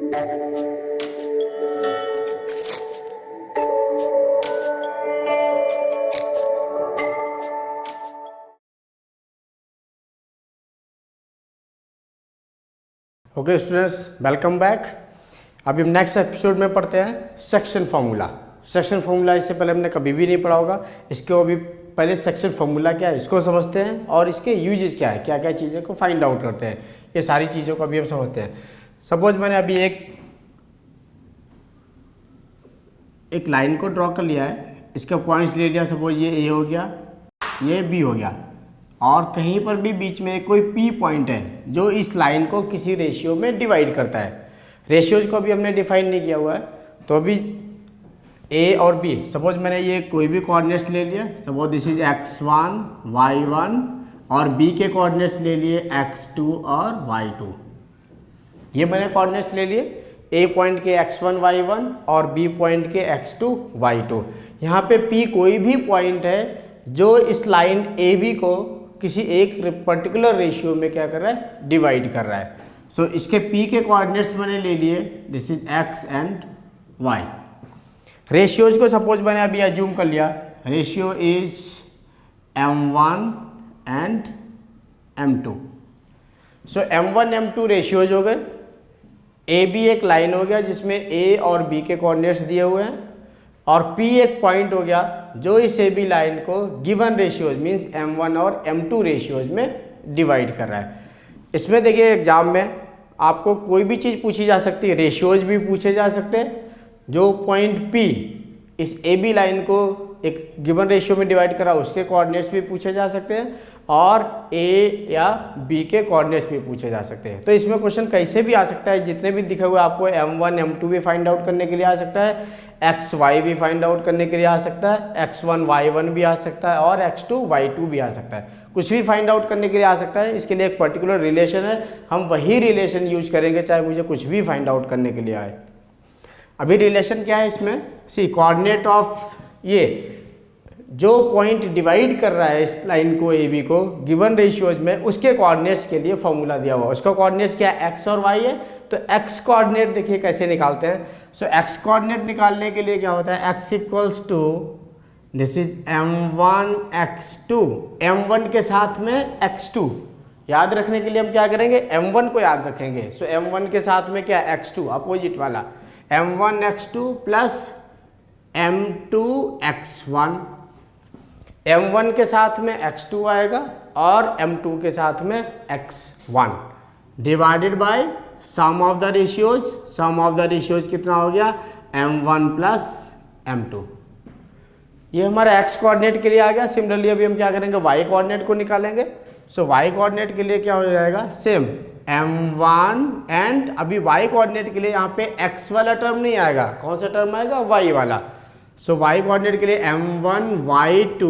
Okay students, welcome back. अभी हम next episode में पढ़ते हैं सेक्शन फार्मूला। सेक्शन फार्मूला इससे पहले हमने कभी भी नहीं पढ़ा होगा। इसको अभी पहले सेक्शन फार्मूला क्या है इसको समझते हैं और इसके यूजेस क्या है, क्या क्या चीज़ों को फाइंड आउट करते हैं, ये सारी चीज़ों को अभी हम समझते हैं। सपोज मैंने अभी एक लाइन को ड्रॉ कर लिया है, इसका पॉइंट्स ले लिया। सपोज ये ए हो गया, ये बी हो गया, और कहीं पर भी बीच में कोई पी पॉइंट है जो इस लाइन को किसी रेशियो में डिवाइड करता है। रेशियोज को अभी हमने डिफाइन नहीं किया हुआ है, तो अभी ए और बी, सपोज मैंने ये कोई भी कोऑर्डिनेट्स ले लिया। Suppose this is x1 y1 और बी के कोऑर्डिनेट्स ले लिए x2 और y2। ये मैंने कोऑर्डिनेट्स ले लिए ए पॉइंट के x1 y1 और बी पॉइंट के x2 y2। यहाँ पे पी कोई भी पॉइंट है जो इस लाइन ए बी को किसी एक पर्टिकुलर रेशियो में क्या कर रहा है, डिवाइड कर रहा है। सो इसके p के कोऑर्डिनेट्स मैंने ले लिए, this is x and y। Ratios को सपोज मैंने अभी अज्यूम कर लिया, ratio is m1 and m2। So m1 m2 ratios हो गए। ए बी एक लाइन हो गया जिसमें a और b के कोऑर्डिनेट्स दिए हुए हैं, और P एक पॉइंट हो गया जो इस ए बी लाइन को गिवन रेशियोज मीन्स M1 और M2 रेशियोज में डिवाइड कर रहा है। इसमें देखिए एग्जाम में आपको कोई भी चीज़ पूछी जा सकती है, रेशियोज भी पूछे जा सकते हैं। जो पॉइंट P इस ए बी लाइन को एक गिवन रेशियो में डिवाइड करा उसके कोऑर्डिनेट्स भी पूछे जा सकते हैं, और A या B के कोऑर्डिनेट्स भी पूछे जा सकते हैं। तो इसमें क्वेश्चन कैसे भी आ सकता है, जितने भी दिखे हुए आपको M1 M2 भी फाइंड आउट करने के लिए आ सकता है, XY भी फाइंड आउट करने के लिए आ सकता है, X1 Y1 भी आ सकता है, और X2 Y2 भी आ सकता है। कुछ भी फाइंड आउट करने के लिए आ सकता है। इसके लिए एक पर्टिकुलर रिलेशन है, हम वही रिलेशन यूज करेंगे चाहे मुझे कुछ भी फाइंड आउट करने के लिए आए। अभी रिलेशन क्या है इसमें, सी कोऑर्डिनेट ऑफ ये जो पॉइंट डिवाइड कर रहा है इस लाइन को ए बी को गिवन रेशियोज में, उसके कोऑर्डिनेट्स के लिए फॉर्मूला दिया हुआ है। उसका कोऑर्डिनेट्स क्या है, x और y है। तो x कोऑर्डिनेट देखिए कैसे निकालते हैं। सो x कोऑर्डिनेट निकालने के लिए क्या होता है, x equals to this is m1 x2, m1 के साथ में x2 याद रखने के लिए हम क्या करेंगे, m1 को याद रखेंगे। सो m1 के साथ में क्या x2 अपोजिट वाला, m1 x2 plus m2 x1। m1 के साथ में x2 आएगा और m2 के साथ में x1 divided by sum of the ratios. Sum of the ratios कितना हो गया, m1 प्लस m2। ये हमारा x कोऑर्डिनेट के लिए आ गया। सिमिलरली अभी हम क्या करेंगे, y कोऑर्डिनेट को निकालेंगे। सो y कोऑर्डिनेट के लिए क्या हो जाएगा, सेम m1 एंड अभी y कोऑर्डिनेट के लिए यहाँ पे x वाला टर्म नहीं आएगा, कौन सा टर्म आएगा, y वाला। सो y कोऑर्डिनेट के लिए m1 y2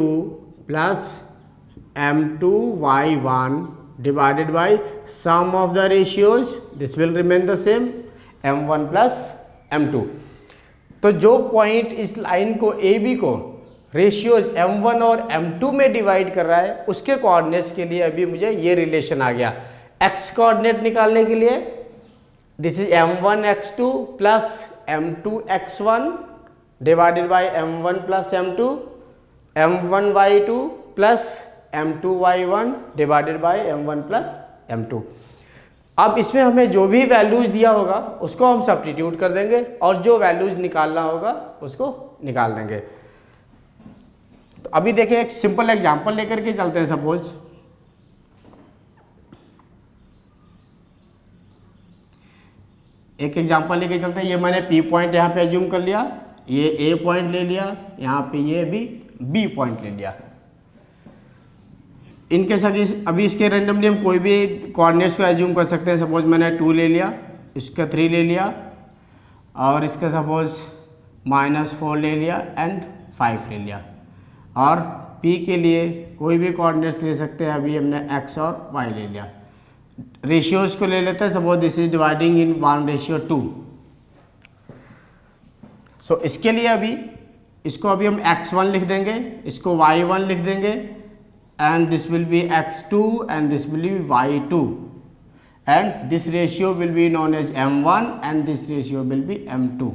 plus m2 y1 divided by sum of the ratios, this will remain the same m1 plus m2। तो जो पॉइंट इस लाइन को ए बी को रेशियोज m1 और m2 में डिवाइड कर रहा है उसके कोऑर्डिनेट्स के लिए अभी मुझे ये रिलेशन आ गया। x कोऑर्डिनेट निकालने के लिए this is m1 x2 plus m2 x1 divided by m1 plus m2, m1 y2 plus m2 y1 divided by m1 plus m2। अब इसमें हमें जो भी वैल्यूज दिया होगा उसको हम सब्स्टिट्यूट कर देंगे और जो वैल्यूज निकालना होगा उसको निकाल देंगे। तो अभी देखिए एक सिंपल एग्जांपल लेकर के चलते हैं। सपोज एक एग्जांपल लेके चलते हैं। ये मैंने P पॉइंट यहाँ पे एज्यूम कर लिया, ये A पॉइंट ले लिया, यहाँ पे ये भी B पॉइंट ले लिया। इनके साथ अभी इसके रेंडमली हम कोई भी कोऑर्डिनेट्स को एज्यूम कर सकते हैं। सपोज मैंने 2 ले लिया, इसका 3 ले लिया, और इसका सपोज -4 ले लिया एंड 5 ले लिया। और P के लिए कोई भी कोऑर्डिनेट्स ले सकते हैं। अभी हमने x और y ले लिया। रेशियोज को ले लेते हैं। सपोज दिस इज डिवाइडिंग इन 1:2। सो इसके लिए अभी इसको अभी हम x1 लिख देंगे, इसको y1 लिख देंगे, and this will B x2 and this will B y2। and this ratio will be known as m1 and this ratio will be m2।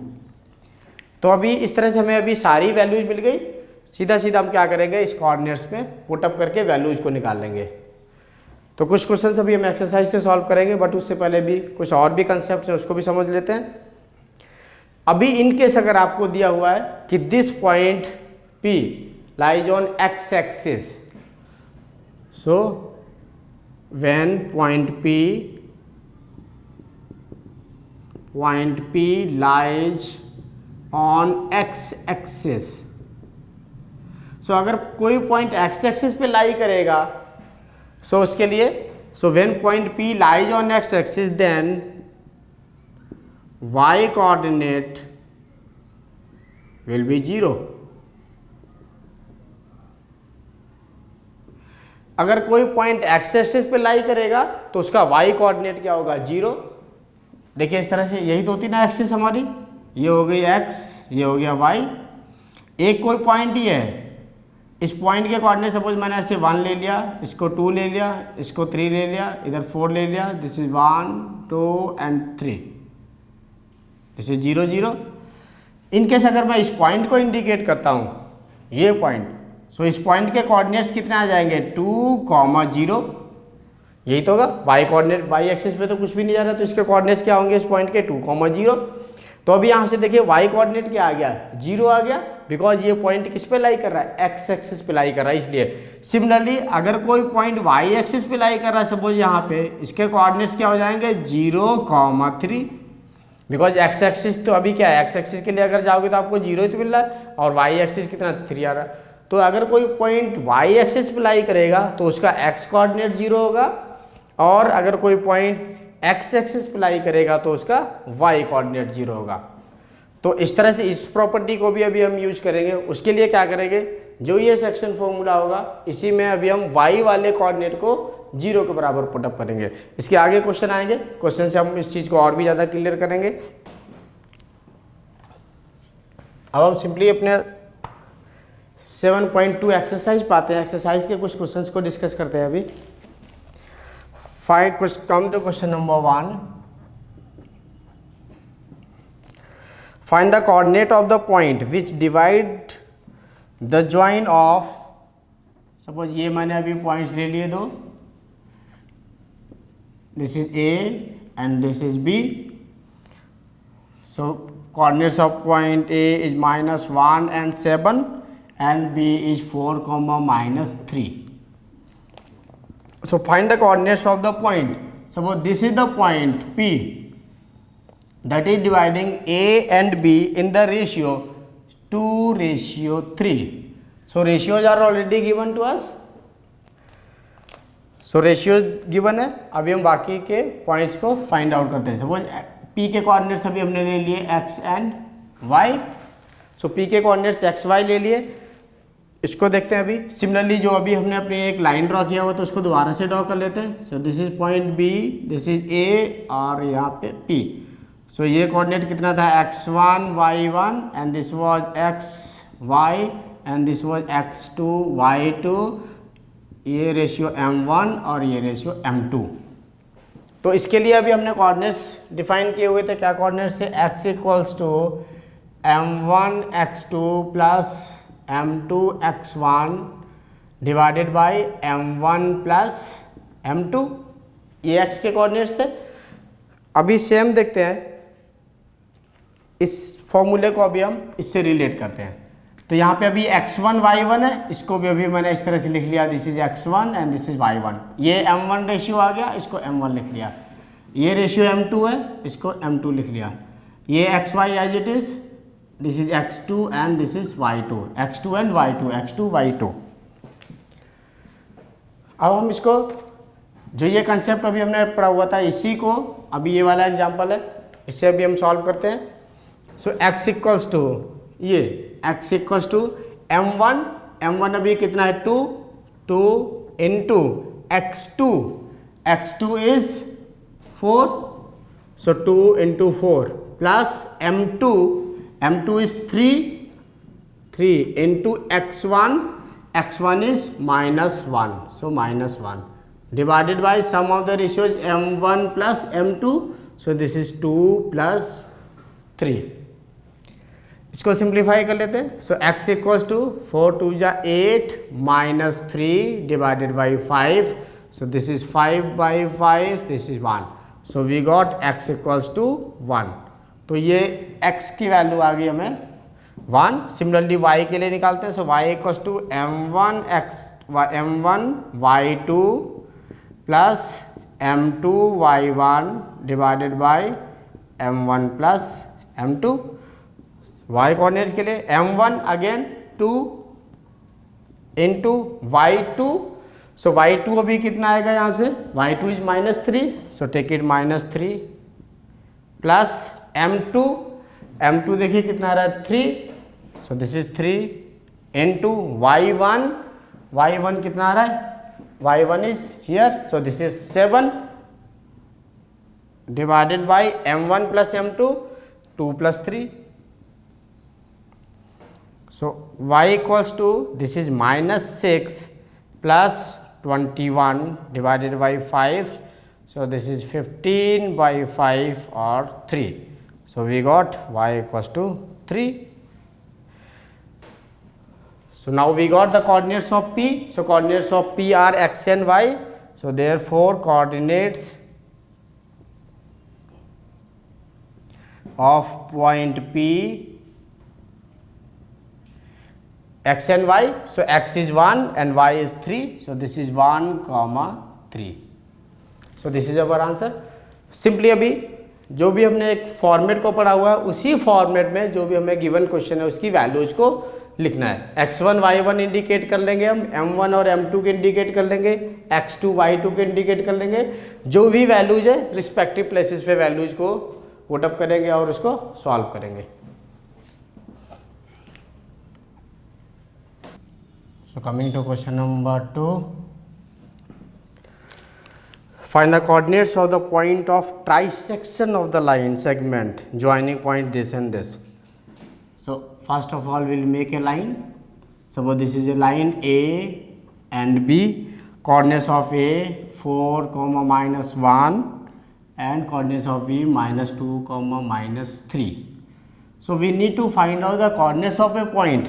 तो अभी इस तरह से हमें अभी सारी वैल्यूज मिल गई, सीधा सीधा हम क्या करेंगे इस कोऑर्डिनेट्स में पुटअप करके वैल्यूज को निकाल लेंगे। तो कुछ क्वेश्चंस अभी हम एक्सरसाइज से सॉल्व करेंगे, बट उससे पहले भी कुछ और भी कंसेप्ट हैं उसको भी समझ लेते हैं। अभी इनकेस अगर आपको दिया हुआ है कि this point P lies on x axis, so when point P lies on x axis, so अगर कोई पॉइंट x axis पे लाई करेगा, so उसके लिए when point P lies on x axis, then y coordinate will be 0। अगर कोई point x axis पे लाई करेगा तो उसका y कोऑर्डिनेट क्या होगा 0। देखिए इस तरह से, यही तो होती ना एक्सिस हमारी, ये हो गई x, ये हो गया y। एक कोई पॉइंट ही है, इस पॉइंट के कोऑर्डिनेट सपोज मैंने ऐसे 1 ले लिया, इसको 2 ले लिया, इसको 3 ले लिया, इधर 4 ले लिया, this is 1 2 and 3, this is 0 0। In case अगर मैं इस पॉइंट को इंडिकेट करता हूँ, ये पॉइंट, सो इस पॉइंट के कोऑर्डिनेट्स कितने आ जाएंगे 2, 0, यही तो होगा y कोऑर्डिनेट, y एक्सिस पे तो कुछ भी नहीं जा रहा, तो इसके कोऑर्डिनेट्स क्या होंगे इस पॉइंट के 2, 0। तो अभी यहाँ से देखिए y कोऑर्डिनेट क्या आ गया 0 आ गया, बिकॉज ये पॉइंट किस पे लाई कर रहा है x एक्सिस पे लाई कर रहा है इसलिए। सिमिलरली अगर कोई पॉइंट y एक्सिस पे लाई कर रहा है सपोज यहाँ पे, इसके कोऑर्डिनेट्स क्या हो जाएंगे 0, 3, बिकॉज x एक्सिस तो अभी क्या है, x एक्सिस के लिए अगर जाओगे तो आपको 0 ही तो मिल रहा है और y एक्सिस कितना 3 आ रहा है। तो अगर कोई पॉइंट y एक्सिस पे लाई करेगा तो उसका x कोऑर्डिनेट 0 होगा, और अगर कोई पॉइंट x एक्सिस पे लाई करेगा तो उसका y कोऑर्डिनेट 0 होगा। तो इस तरह से इस प्रॉपर्टी को भी अभी हम यूज करेंगे। उसके लिए क्या करेंगे, जो ये सेक्शन फॉर्मूला होगा इसी में अभी हम y वाले कोऑर्डिनेट को 0 के बराबर पुटअप करेंगे। इसके आगे क्वेश्चन आएंगे, क्वेश्चन से हम इस चीज़ को और भी ज़्यादा क्लियर करेंगे। अब हम सिंपली अपने 7.2 एक्सरसाइज पाते हैं, एक्सरसाइज के कुछ क्वेश्चंस को डिस्कस करते हैं अभी। Come to question number 1। Find the coordinate of the point which divide the join of, suppose ये मैंने अभी पॉइंट्स ले लिए दो, this is A and this is B, so coordinates of point A is -1 and 7 and B is 4, -3. So find the coordinates of the point. Suppose this is the point P that is dividing A and B in the ratio 2:3. So ratios are already given to us. So ratio given है, अभी हम बाकी के points को find out करते हैं। Suppose P के coordinates अभी हमने ले लिए x and y, so P के कोऑर्डिनेट्स x y ले लिए। इसको देखते हैं अभी। सिमिलरली जो अभी हमने अपनी एक लाइन ड्रॉ किया हुआ तो उसको दोबारा से ड्रॉ कर लेते हैं। So this is point B, this is A और यहाँ पे P। सो ये कोऑर्डिनेट कितना था x1 y1 and this was xy and this was x2 y2, ये रेशियो m1 और ये रेशियो m2। तो इसके लिए अभी हमने कोऑर्डिनेट्स डिफाइन किए हुए थे। क्या कोऑर्डिनेट्स से x equals to m1 x2 plus m2 x1 divided by m1 plus m2, ये x के कोऑर्डिनेट्स थे। अभी सेम देखते हैं, इस फॉर्मूले को अभी हम इससे रिलेट करते हैं। तो यहाँ पे अभी x1 y1 है, इसको भी अभी मैंने इस तरह से लिख लिया, this is x1 and this is y1। ये m1 रेशियो आ गया, इसको m1 लिख लिया। ये रेशियो m2 है, इसको m2 लिख लिया। ये xy as it is, this is x2 and this is y2, x2 and y2, x2 y2। अब हम इसको, जो ये कंसेप्ट अभी हमने पढ़ा हुआ था, इसी को अभी ये वाला एग्जाम्पल है, इससे अभी हम सॉल्व करते हैं। सो x इक्वल्स टू ये x इक्वल्स टू m1 अभी कितना है 2 into x2 is 4, so 2 into 4 plus m2 is 3 into x1 is -1, so -1। divided by sum of the ratios m1 plus m2, so this is 2 plus 3. इसको simplify कर लेते हैं. So x equals to 4 2 जा 8 minus 3 divided by 5, so this is 5 by 5, this is 1. So we got x equals to 1. तो ये x की value आ गई हमें 1. सिमिलरली y के लिए निकालते हैं. So y equals to m1 y2 plus m2 y1 divided by m1 plus m2. y coordinates के लिए m1 again 2 into y2. So y2 अभी कितना आएगा यहाँ से, y2 is -3, so take it -3 plus m2 देखिए कितना आ रहा है 3, so this is 3 into y1 कितना आ रहा है, y1 is here, so this is 7 divided by m1 plus m2 2 plus 3. So y equals to this is -6 plus 21 divided by 5. So this is 15 by 5 or 3. So we got y equals to 3. So now we got the coordinates of P. So coordinates of P are x and y. So therefore coordinates of point P x and y. So x is 1 and y is 3. So this is 1 comma 3. So this is our answer. Simply अभी जो भी हमने एक format को पढ़ा हुआ है उसी फॉर्मेट में जो भी हमें गिवन क्वेश्चन है उसकी वैल्यूज को लिखना है. x1 y1 इंडिकेट कर लेंगे हम, m1 और m2 के इंडिकेट कर लेंगे, x2 y2 के इंडिकेट कर लेंगे. जो भी वैल्यूज है रिस्पेक्टिव प्लेसेस पे वैल्यूज को पुट अप करेंगे और उसको सॉल्व करेंगे. So coming to question number 2, find the coordinates of the point of trisection of the line segment joining point this and this. So first of all we will make a line. Suppose this is a line A and B. Coordinates of A 4, -1 and coordinates of B -2, -3. So we need to find out the coordinates of a point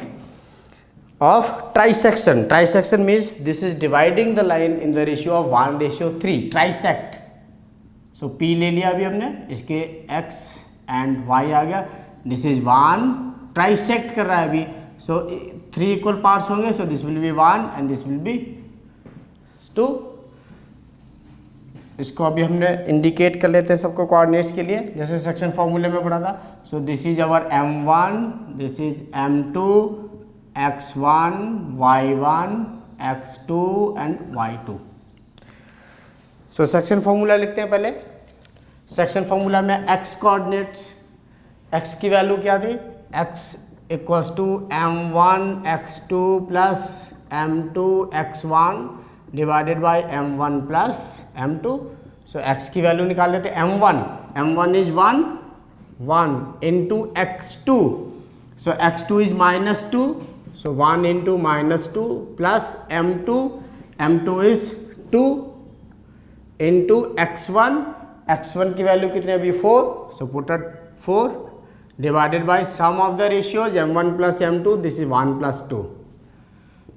of trisection. Trisection means this is dividing the line in the ratio of 1:3. Trisect. So P ले लिया अभी हमने, इसके x and y आ गया. This is 1 trisect कर रहा है अभी. So 3 equal parts होंगे. So this will be 1 and this will be 2. इसको अभी हमने इंडिकेट कर लेते हैं सबको कोऑर्डिनेट्स के लिए, जैसे सेक्शन फॉर्मूले में पढ़ा था. So this is our m1, this is m2, x1, y1, x2 and y2. So section formula लिखते हैं पहले. सेक्शन फॉर्मूला में x कोऑर्डिनेट्स, x की वैल्यू क्या थी, x equals to m1 x2 plus m2 x1 divided by m1 plus m2. So x की value निकाल लेते हैं. m1 is 1 into x2. So x2 is -2. So 1 into -2 plus m2 is 2 into x1 की value कितनी अभी 4. So put at 4 divided by sum of the ratios m1 plus m2, this is 1 plus 2.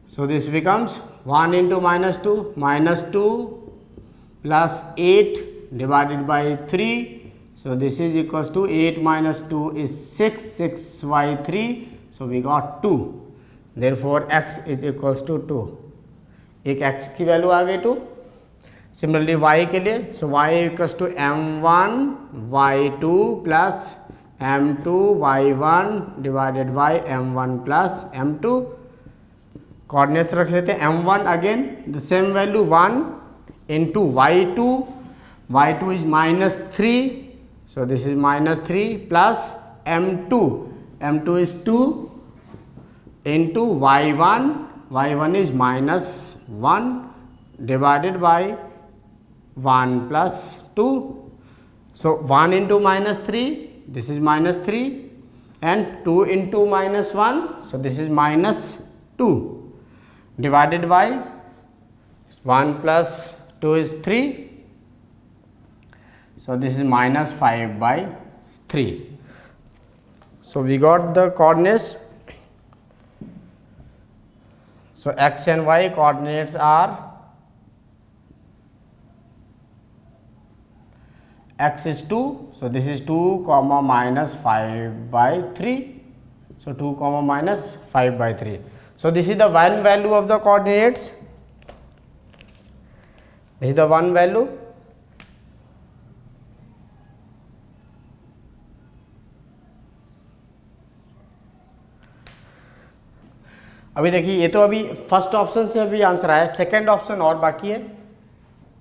So this becomes 1 into -2 plus 8 divided by 3. So this is equals to 8 minus 2 is 6 by 3. So we got 2. Therefore x is equals to 2. एक x की value आ गई 2. Similarly y के लिए, so y equals to m1 y2 plus m2 y1 divided by m1 plus m2. Coordinates रख लेते हैं. m1 again the same value 1 into y2 is -3. So this is -3 plus m2 is 2 into y1 is -1 divided by 1 plus 2. So 1 into -3, this is -3 and 2 into -1, so this is -2 divided by 1 plus 2 is 3. So this is minus 5 by 3. So we got the coordinates. So x and y coordinates are x is 2. So this is 2 comma minus 5 by 3. So 2 comma minus 5 by 3. So this is the one value of the coordinates. This is the one value. अभी देखिए ये तो अभी first option से अभी answer आया, second option और बाकी है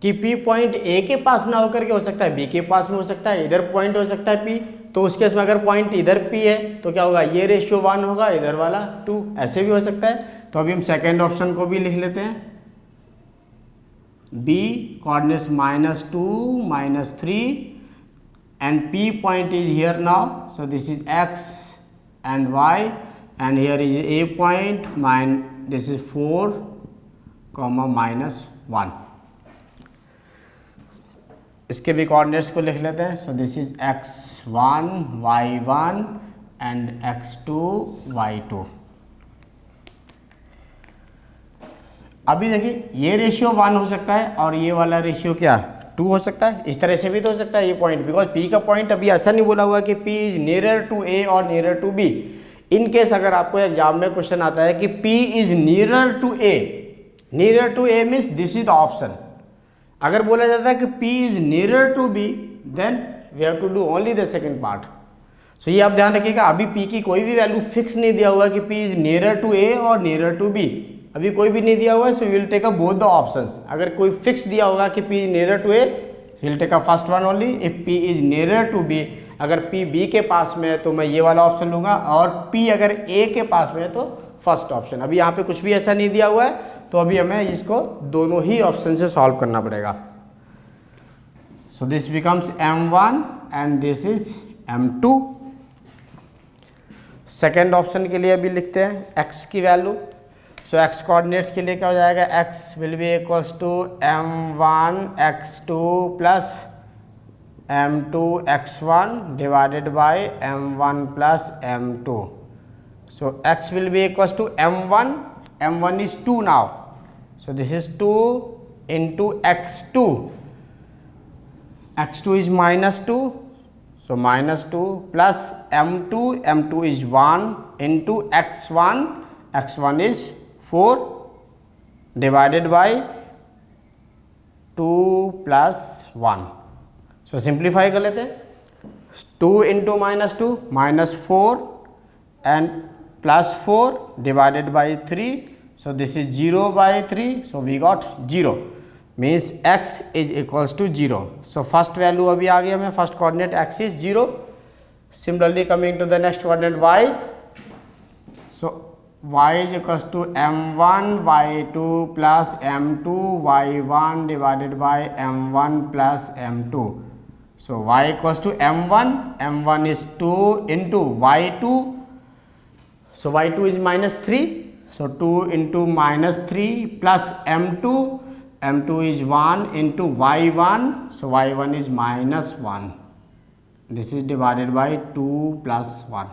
कि P पॉइंट A के पास ना होकर के हो सकता है B के पास में हो सकता है, इधर पॉइंट हो सकता है P, तो उस केस में अगर पॉइंट इधर P है तो क्या होगा, ये रेशियो 1 होगा, इधर वाला 2, ऐसे भी हो सकता है। तो अभी हम सेकंड ऑप्शन को भी लिख लेते हैं, B coordinates -2 -3 and P point is here now, so this is x and y and here is A point, this is 4 comma -1। इसके भी कोऑर्डिनेट्स को लिख लेते हैं। So this is x1 y1 and x2 y2। अभी देखिए ये ratio 1 हो सकता है और ये वाला रेशियो क्या 2 हो सकता है, इस तरह से भी तो हो सकता है ये पॉइंट, बिकॉज P का पॉइंट अभी ऐसा नहीं बोला हुआ कि P is nearer to A और nearer to B। In case अगर आपको एग्जाम में क्वेश्चन आता है कि P is nearer to A, nearer to A means this is the option. अगर बोला जाता है कि P is nearer to B, then we have to do only the second part. So ये आप ध्यान रखिएगा, अभी P की कोई भी वैल्यू फिक्स नहीं दिया हुआ कि P is nearer to A और नियरर टू B, अभी कोई भी नहीं दिया हुआ है। So will take a both the options. अगर कोई फिक्स दिया होगा कि P is nearer to A, will take a first one only. If P is nearer to B, अगर P B के पास में है तो मैं ये वाला ऑप्शन लूंगा, और P अगर A के पास में है तो फर्स्ट ऑप्शन। अभी यहाँ पे कुछ भी ऐसा नहीं दिया हुआ है, तो अभी हमें इसको दोनों ही ऑप्शन से सॉल्व करना पड़ेगा। सो this becomes M1 and this is M2। Second option के लिए अभी लिखते हैं x की वैल्यू। सो x कोऑर्डिनेट्स के लिए क्या हो जाएगा, x will be equals to M1 x2 plus M2 x1 divided by M1 plus M2। So x will be equals to M1 is 2 now, so this is 2 into x2 is -2, so -2 plus M2 is 1 into x1 is 4 divided by 2 plus 1। so simplify कर लेते हैं, 2 into -2 -4 and plus 4 divided by 3, so this is 0 by 3, so we got 0 means x is equals to 0। so first value अभी आ गया हमें, first coordinate x is 0। similarly coming to the next coordinate y, so y is equals to m1 y2 plus m2 y1 divided by m1 plus m2। so y equals to m1 is 2 into y2, so y2 is -3, so 2 into -3 plus m2 is 1 into y1, so y1 is -1, this is divided by 2 plus 1।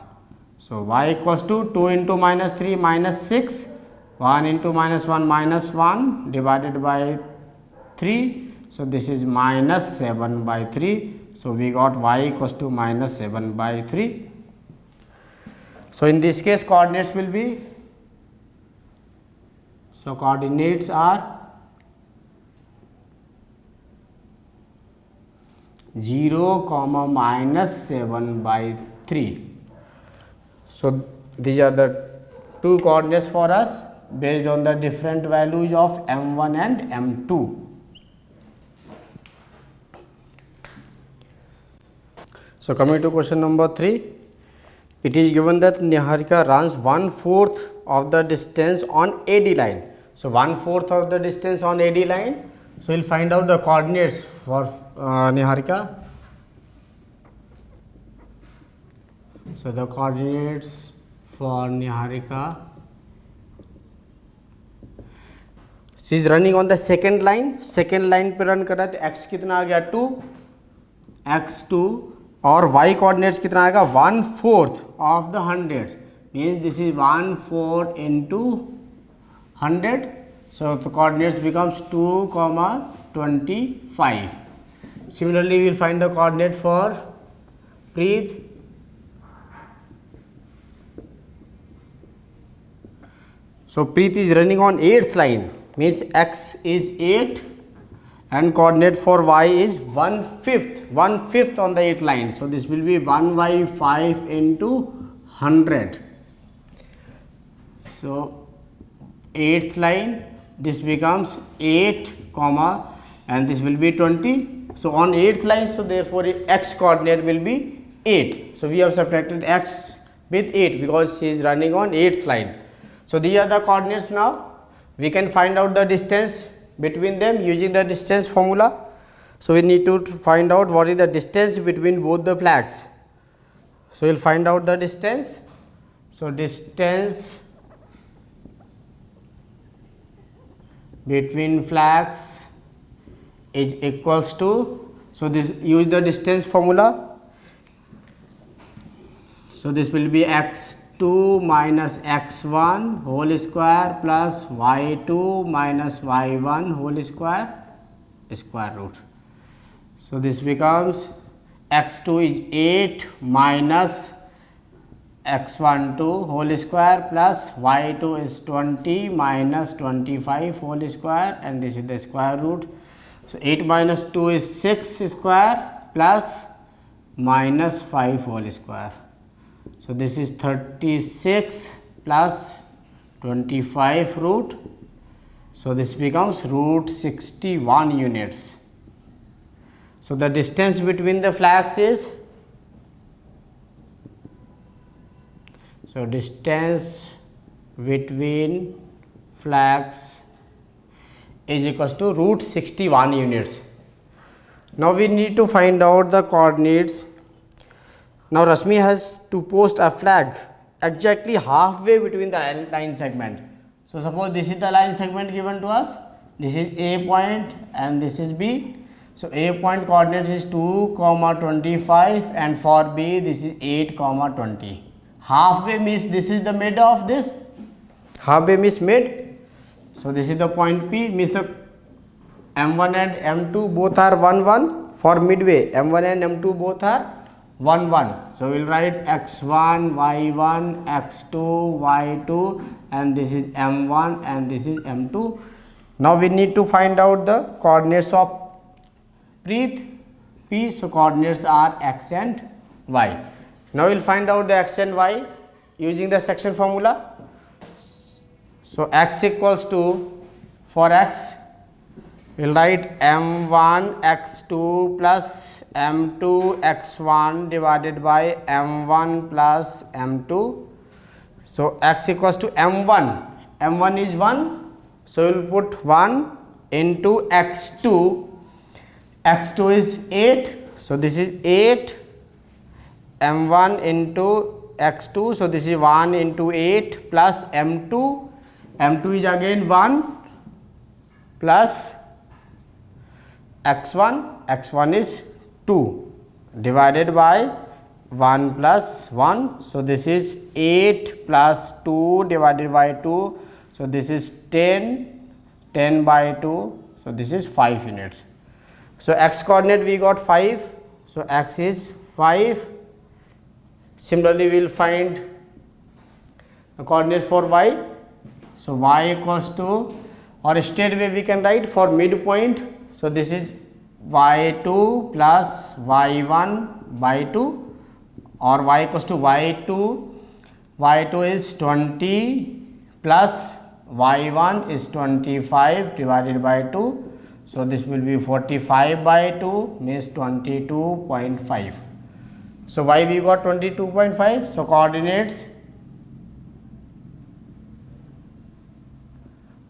so y equals to 2 into -3 -6, 1 into -1 -1 divided by 3, so this is -7 by 3, so we got y equals to -7 by 3। so in this case coordinates will be, so coordinates are 0 comma -7 by 3। so these are the two coordinates for us based on the different values of m1 and m2। so coming to question number 3, it is given that Niharika runs 1/4 of the distance on AD line। so 1/4 of the distance on AD line, so we'll find out the coordinates for Niharika। so the coordinates for Niharika, she is running on the second line पे run कर रहा है, तो x कितना आ गया 2, x2, और y coordinates कितना आएगा 1/4 of the 100, means this is 1/4 into 100, so the coordinates becomes 2,25. Similarly, we will find the coordinate for Preet. So Preet is running on 8th line, means x is 8 and coordinate for y is 1/5 on the 8th line. So this will be 1/5 into 100. So 8th line, this becomes 8 comma and this will be 20. So on 8th line, so therefore x coordinate will be 8. So we have subtracted x with 8 because she is running on 8th line. So these are the coordinates. Now we can find out the distance between them using the distance formula. So we need to find out what is the distance between both the flags. So we will find out the distance. So distance between flags is equals to, so this use the distance formula. So this will be x2 minus x1 whole square plus y2 minus y1 whole square root. So this becomes x2 is 8 minus x12 whole square plus y2 is 20 minus 25 whole square, and this is the square root. So 8 minus 2 is 6 square plus minus 5 whole square. So this is 36 plus 25 root. So this becomes root 61 units. So the distance between the flags is, so distance between flags is equals to root 61 units. Now we need to find out the coordinates. Now Rashmi has to post a flag exactly halfway between the line segment. So suppose this is the line segment given to us, this is A point and this is B. So A point coordinates is 2,25 and for B this is 8,20. Halfway means this is the mid of this, halfway means mid. So this is the point P, means the M1 and M2 both are 1 1. For midway M1 and M2 both are 1 1. So we will write x1 y1 x2 y2 and this is M1 and this is M2. Now we need to find out the coordinates of Preet P. So coordinates are x and y. Now we will find out the x and y using the section formula. So x equals to, for x we will write m1 x2 plus m2 x1 divided by m1 plus m2. So x equals to m1, m1 is 1, so we will put 1 into x2, x2 is 8, so this is 8, m1 into x2, so this is 1 into 8 plus m2, m2 is again 1 plus x1, x1 is 2 divided by 1 plus 1, so this is 8 plus 2 divided by 2, so this is 10, 10 by 2, so this is 5 units. So x coordinate we got 5, so x is 5. Similarly we will find the coordinates for y. So y equals to, or straight way we can write for midpoint, so this is y2 plus y1 by 2, or y equals to y2, y2 is 20 plus y1 is 25 divided by 2, so this will be 45 by 2 means 22.5. So y we got 22.5, so coordinates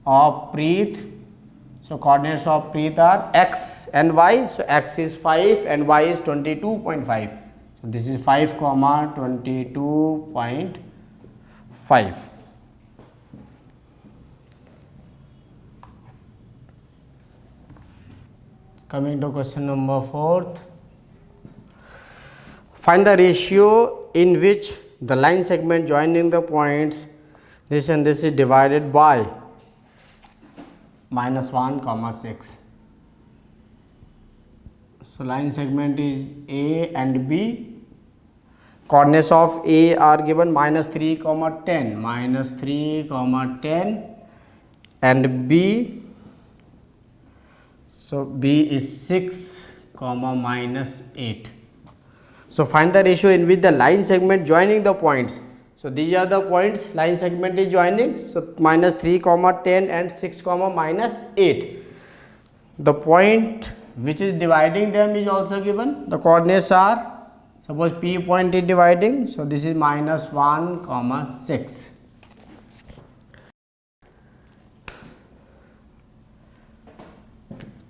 of Preet, so coordinates of Preet are x and y, so x is 5 and y is 22.5, so this is 5 comma 22.5. Coming to question number 4th. Find the ratio in which the line segment joining the points this and this is divided by -1, 6. So line segment is A and B. Coordinates of A are given -3, 10, -3, 10, and B. So B is 6, -8. So find the ratio in which the line segment joining the points. So these are the points line segment is joining. So -3, 10, and 6, -8. The point which is dividing them is also given. The coordinates are, suppose P point is dividing. So this is -1, 6.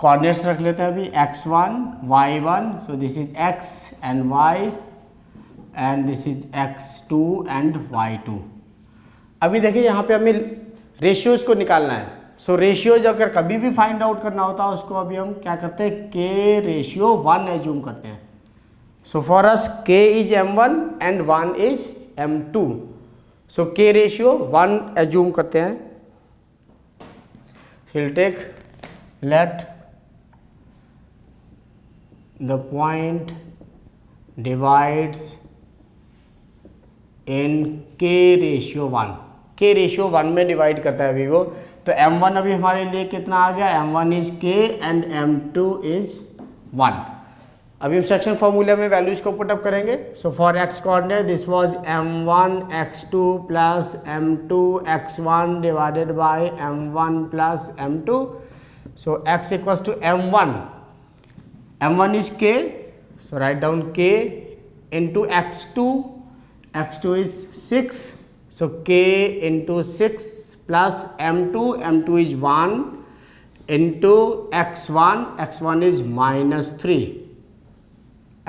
Coordinates रख लेते हैं अभी x1, y1, so this is x and y and this is x2 and y2. अभी देखिए यहाँ पे हमें ratios को निकालना है. सो रेशियोज अगर कभी भी फाइंड आउट करना होता है उसको अभी हम क्या करते हैं, k रेशियो 1 एज्यूम करते हैं. So for us k is m1 and 1 is m2. So k ratio 1 assume करते हैं. Will take let the point divides in k ratio 1. k ratio 1 में डिवाइड करता है अभी वो. तो m1 अभी हमारे लिए कितना आ गया, m1 is k and m2 is 1. अभी हम सेक्शन फॉर्मूले में वैल्यूज को पुटअप करेंगे. So for x coordinate this was m1 x2 plus m2 x1 divided by m1 plus m2. So x equals to m1 is k, so write down k into x2. x2 is 6, so k into 6 plus m2 is 1 into x1 is -3.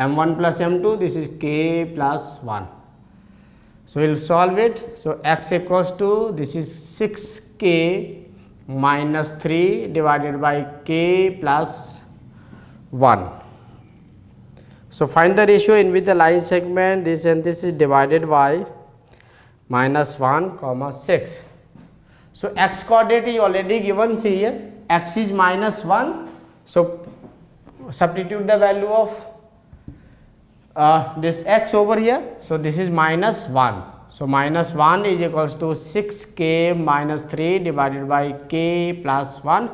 m1 plus m2, this is k plus 1. So we'll solve it. So x equals to, this is 6k minus 3 divided by k plus 1. So find the ratio in which the line segment this and this is divided by -1, 6. So x coordinate is already given. See here, x is -1. So substitute the value of this x over here. So this is -1. So -1 is equals to 6k minus 3 divided by k plus 1.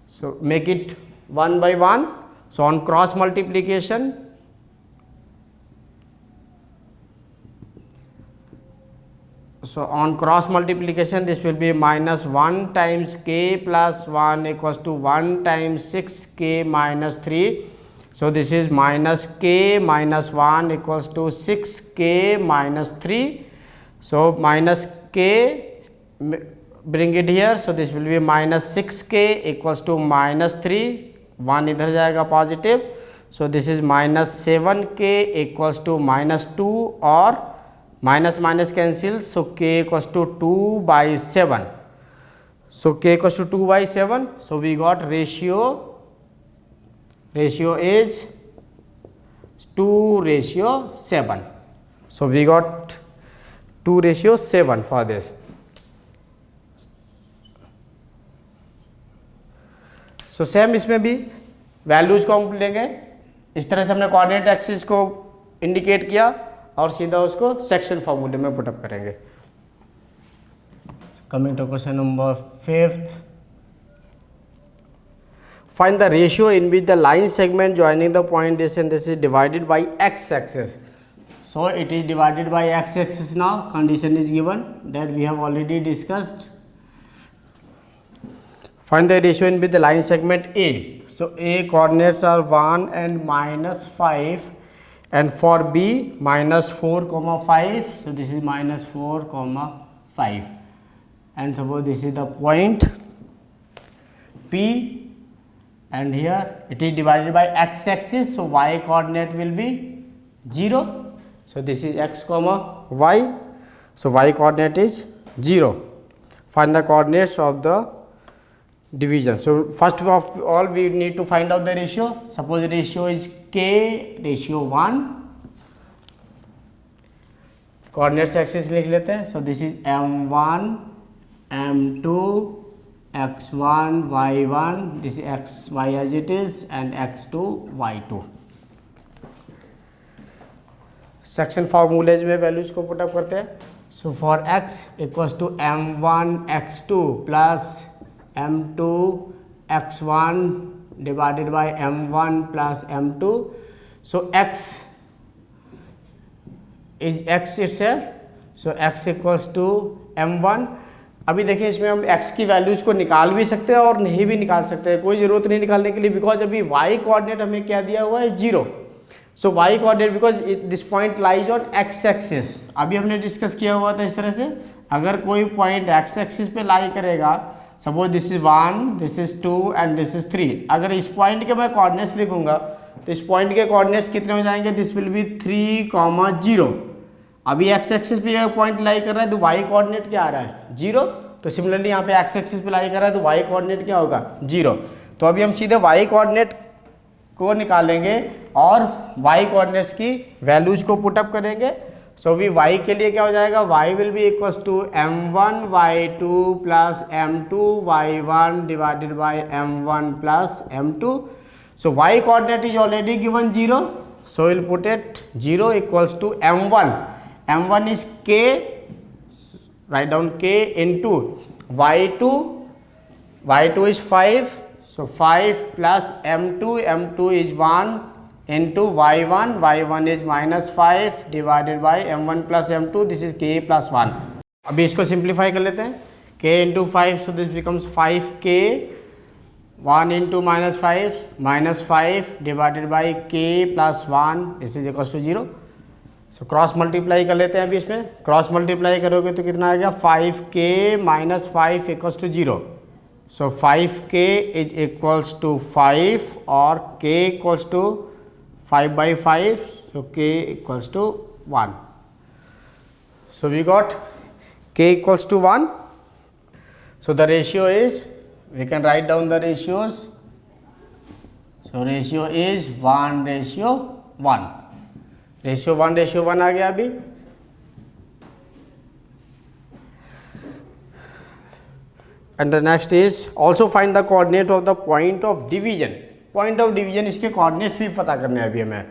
So make it 1 by 1. So on cross multiplication, this will be -1 times k plus 1 equals to 1 times 6k minus 3. So this is minus k minus 1 equals to 6k minus 3. So minus k, bring it here. So this will be minus 6k equals to minus 3. 1 इधर जाएगा positive. So this is -7k equals to -2 और minus minus cancel. So k equals to 2/7. So k equals to 2/7. So we got ratio is 2:7. So we got 2:7 for this. So same इसमें भी values को हम लेंगे. इस तरह से हमने कोऑर्डिनेट एक्सिस को इंडिकेट किया और सीधा उसको सेक्शन फॉर्मूले में पुटअप करेंगे. Coming to question number 5th. Find the ratio in which the line segment joining the point this and this is divided by x axis. So it is divided by x axis. Now condition is given that we have already discussed. Find the ratio in with the line segment A. So A coordinates are 1 and -5, and for B -4, 5. So this is -4, 5, and suppose this is the point P, and here it is divided by x axis. So y coordinate will be 0. So this is x, y. So y coordinate is 0. Find the coordinates of the division. So first of all we need to find out the ratio. Suppose the ratio is k ratio 1. Coordinates axis लिख लेते हैं. So this is m1 m2 x1 y1, this is xy as it is, and x2 y2. Section formulas में values को put up करते हैं. So for x equals to m1 x2 plus m2 x1 divided by m1 plus m2. So x is x itself. So x equals to m1. अभी देखिए इसमें हम x की values को निकाल भी सकते हैं और नहीं भी निकाल सकते हैं. कोई ज़रूरत नहीं निकालने के लिए, बिकॉज अभी y कोऑर्डिनेट हमें क्या दिया हुआ है, 0. सो y coordinate because this point lies on x axis. अभी हमने डिस्कस किया हुआ था इस तरह से, अगर कोई पॉइंट x एक्सिस पे लाई करेगा, suppose this is 1, this is 2 and this is 3. अगर इस पॉइंट के मैं कोऑर्डिनेट्स लिखूंगा तो इस पॉइंट के कोऑर्डिनेट्स कितने हो जाएंगे, दिस विल बी 3, 0. अभी x एक्सिस पे पॉइंट लाई कर रहा है तो y कोऑर्डिनेट क्या आ रहा है, 0. तो सिमिलरली यहाँ पे x एक्सिस पे लाई कर रहा है तो y कोऑर्डिनेट क्या होगा, 0. तो अभी हम सीधे y कोऑर्डिनेट को निकालेंगे और y कोऑर्डिनेट्स की वैल्यूज को पुटअप करेंगे. सो अभी y के लिए क्या हो जाएगा, y will be equals to m1 y2 plus m2 y1 divided by m1 plus m2. So y coordinate is already given 0, so will put it 0 equals to m1. m1 is k, write down k into y2. y2 is 5, so 5 plus m2. m2 is 1 into y1. y1 is minus 5 divided by m1 plus m2. this is k plus 1. अभी इसको simplify कर लेते हैं. k into 5, so this becomes 5k. 1 into minus 5 divided by k plus 1, this is equals to 0. So cross multiply कर लेते हैं. अभी इसमें क्रॉस मल्टीप्लाई करोगे तो कितना आ गया, 5k minus 5 equals to 0. So 5k is equals to 5 और k equals to 5/5. So k equals to 1. So we got k equals to 1. So the ratio is, we can write down the ratios. So ratio is 1:1. Ratio 1:1 आ गया अभी. And the next is also find the coordinate of the point of division. Point of division, इसके coordinates भी पता करने हैं अभी हमें.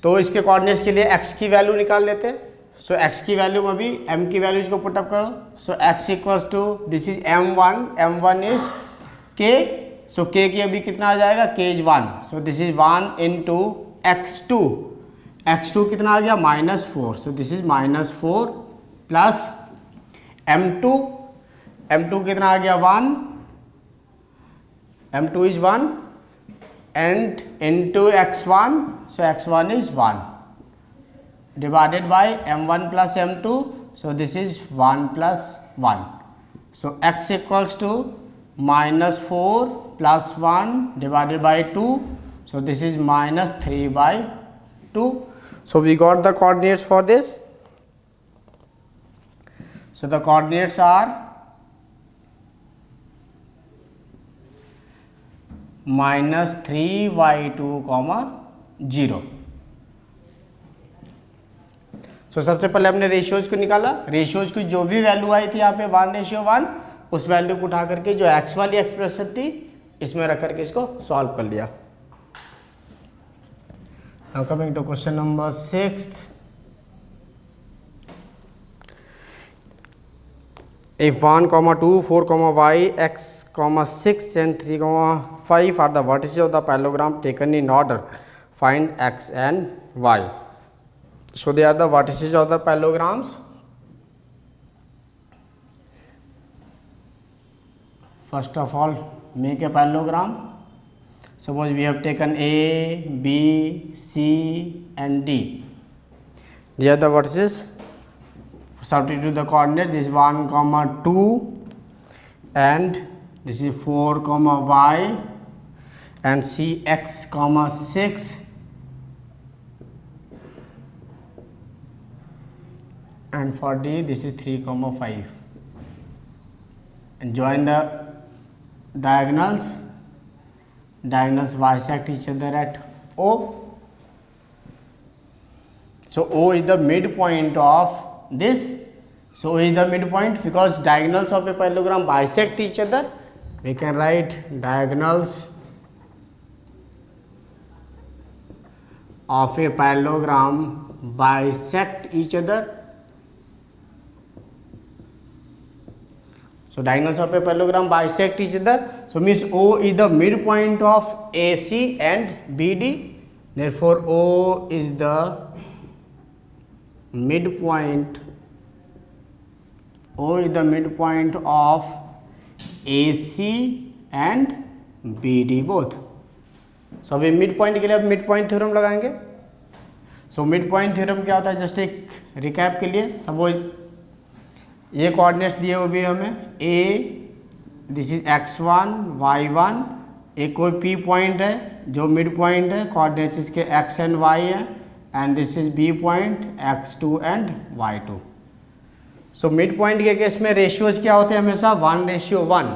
तो इसके कोऑर्डिनेट्स के लिए x की वैल्यू निकाल लेते हैं. सो x की वैल्यू में अभी m की वैल्यूज को पुटअप करो. So x equals to, this is m1. m1 is k. So k की अभी कितना आ जाएगा, k is 1. So this is 1 into x2. x2 कितना आ गया, -4. So this is -4 plus m2. m2 कितना आ गया, 1. m2 is 1 and into x1. सो x1 is 1 divided by m1 plus m2. So this is 1 plus 1. So x equals to -4 plus 1 divided by 2. So this is -3/2. So we got the coordinates for this. So the coordinates are -3/2, 0. So सबसे पहले हमने ratios को निकाला. Ratios की जो भी value आई थी यहाँ पे 1:1, उस वैल्यू को उठा करके जो x वाली एक्सप्रेशन थी इसमें रख करके इसको सॉल्व कर लिया. Now coming to question number 6. If 1, 2, 4, y, x, 6 and 3, 5 are the vertices of the parallelogram taken in order, find x and y. So they are the vertices of the parallelograms. First of all, make a parallelogram. Suppose we have taken A, B, C and D. They are the vertices. Substitute the coordinates. This is 1, 2 and this is 4, y and C x, 6 and for D this is 3, 5 and join the diagonals bisect each other at O. So O is the midpoint of this. So O is the midpoint because diagonals of a parallelogram bisect each other. We can write diagonals of a parallelogram bisect each other. So diagonals of a parallelogram bisect each other. So means O is the midpoint of AC and BD. Therefore O is the midpoint. O is the midpoint of AC and BD both. So अभी mid point के लिए अब mid point theorem लगाएंगे. सो mid point theorem क्या होता है, just एक recap के लिए. सपोज ये कोऑर्डिनेट्स दिए हुए भी हमें ए, दिस इज x1 y1. एक कोई पी पॉइंट है जो मिड पॉइंट है, कोऑर्डिनेट्स इसके x एंड y है, and this is B point x2 and y2. So mid point के केस में रेशियोज क्या होते हैं, हमेशा 1:1.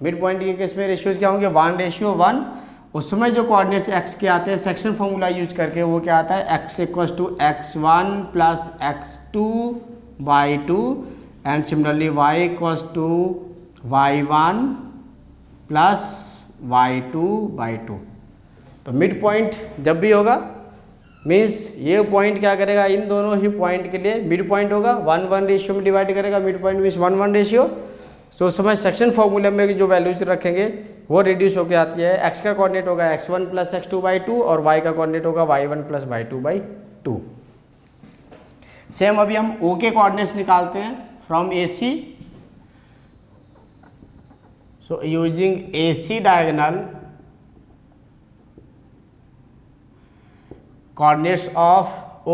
मिड पॉइंट के केस में रेशियोज क्या होंगे, 1:1. उस समय जो कोऑर्डिनेट्स x के आते हैं सेक्शन फॉर्मूला यूज करके वो क्या आता है, x = x1 + x2/2 and similarly y = y1 + y2/2. तो मिड पॉइंट जब भी होगा मीन्स ये पॉइंट क्या करेगा, इन दोनों ही पॉइंट के लिए मिड पॉइंट होगा, 1:1 रेशियो में डिवाइड करेगा. Mid point means 1:1 ratio. So उस समय सेक्शन फॉर्मूले में जो वैल्यूज रखेंगे वो रिड्यूस होकर आती है. x का कोऑर्डिनेट होगा x1 + x2/2 और y का कोऑर्डिनेट होगा y1 + y2/2. सेम अभी हम O के कोऑर्डिनेट्स निकालते हैं from AC. So using AC diagonal coordinates of O,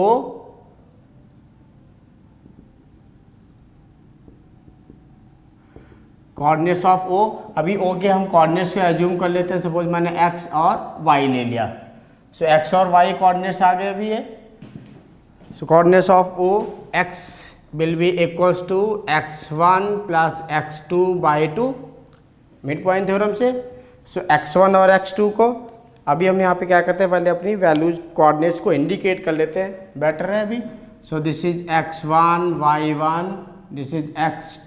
coordinates of O. अभी O के हम कोऑर्डिनेट्स को एज्यूम कर लेते हैं. सपोज मैंने x और y ले लिया. सो x और y कोऑर्डिनेट्स आ गए अभी ये. So coordinates of O, x will be equals to x1 + x2/2 mid point theorem से. सो x1 और x2 को अभी हम यहाँ पे क्या करते हैं, पहले अपनी वैल्यूज कोऑर्डिनेट्स को इंडिकेट कर लेते हैं, बेटर है अभी. सो this is x1 y1, this is x2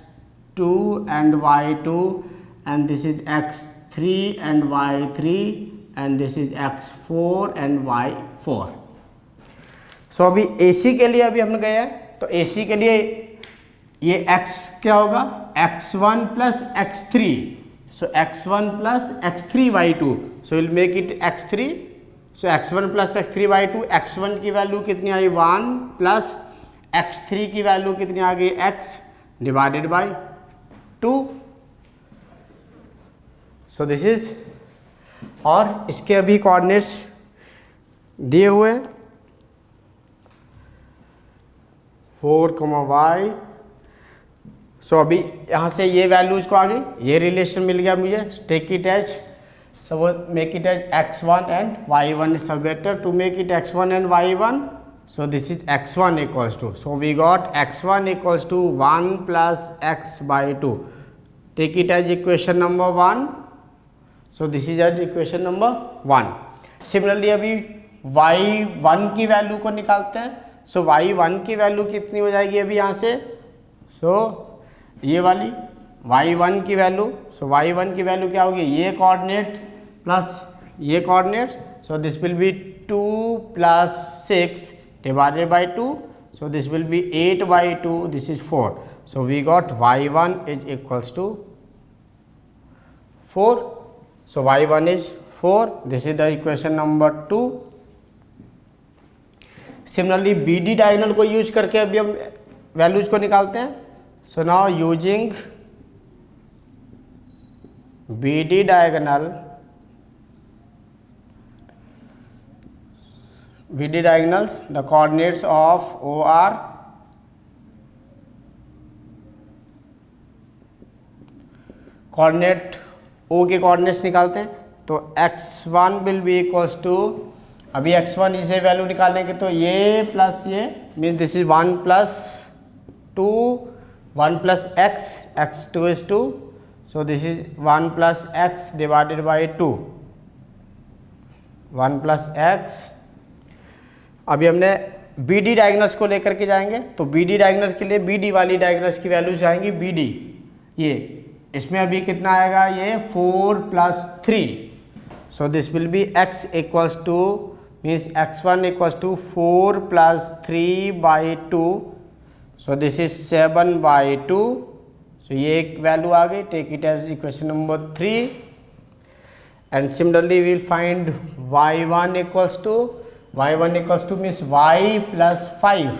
and y2, and this is x3 and y3, and this is x4 and y4. सो अभी AC के लिए अभी हमने गए हैं, तो AC के लिए ये x क्या होगा, x1 + x3. So x1 + x3/2. So will make it x3. So x1 + x3/2. x1 की वैल्यू कितनी आई, 1 + x3 की वैल्यू कितनी आ गई, x / 2. सो दिस इज, और इसके अभी कोऑर्डिनेट्स दिए हुए 4, y. सो अभी यहाँ से ये वैल्यूज को आ गई, ये रिलेशन मिल गया मुझे. Take it as, suppose make it as x1 and y1 is better to make it x1 and y1. So this is x1 equals to, so we got x1 equals to 1 + x/2. Take it as equation number 1. So this is as equation number 1. Similarly अभी y1 की value को निकालते हैं. सो y1 की value कितनी हो जाएगी अभी यहाँ से, सो ये वाली y1 की वैल्यू. सो y1 की वैल्यू क्या होगी, ये कोऑर्डिनेट प्लस ये coordinate. So this will be 2 + 6 / 2. So this will be 8/2. This is 4. So we got y1 is equals to 4. So y1 is 4. This is the equation number 2. Similarly BD diagonal को use करके अभी हम values को निकालते हैं. So now using BD diagonal, BD diagonals, the coordinates of O are coordinate O के coordinates निकालते हैं. तो x1 will be equals to, अभी x1 इसे वैल्यू निकालेंगे तो ये प्लस ये means this is 1 + 2, 1 + x, x2 is 2. So this is 1 plus x divided by 2, 1 plus x। अभी हमने बी डी डायगोनल्स को लेकर के जाएंगे, तो बी डी डायगोनल्स के लिए बी डी वाली डायगोनल्स की वैल्यूज आएंगी बी डी, ये इसमें अभी कितना आएगा, ये 4 plus 3। So this will be x equals to means x1 equals to 4 plus 3 by 2, so this is 7 by 2। So ये एक वैल्यू आ गई, take it as equation number 3। And similarly we will find y1 equals to means y plus 5,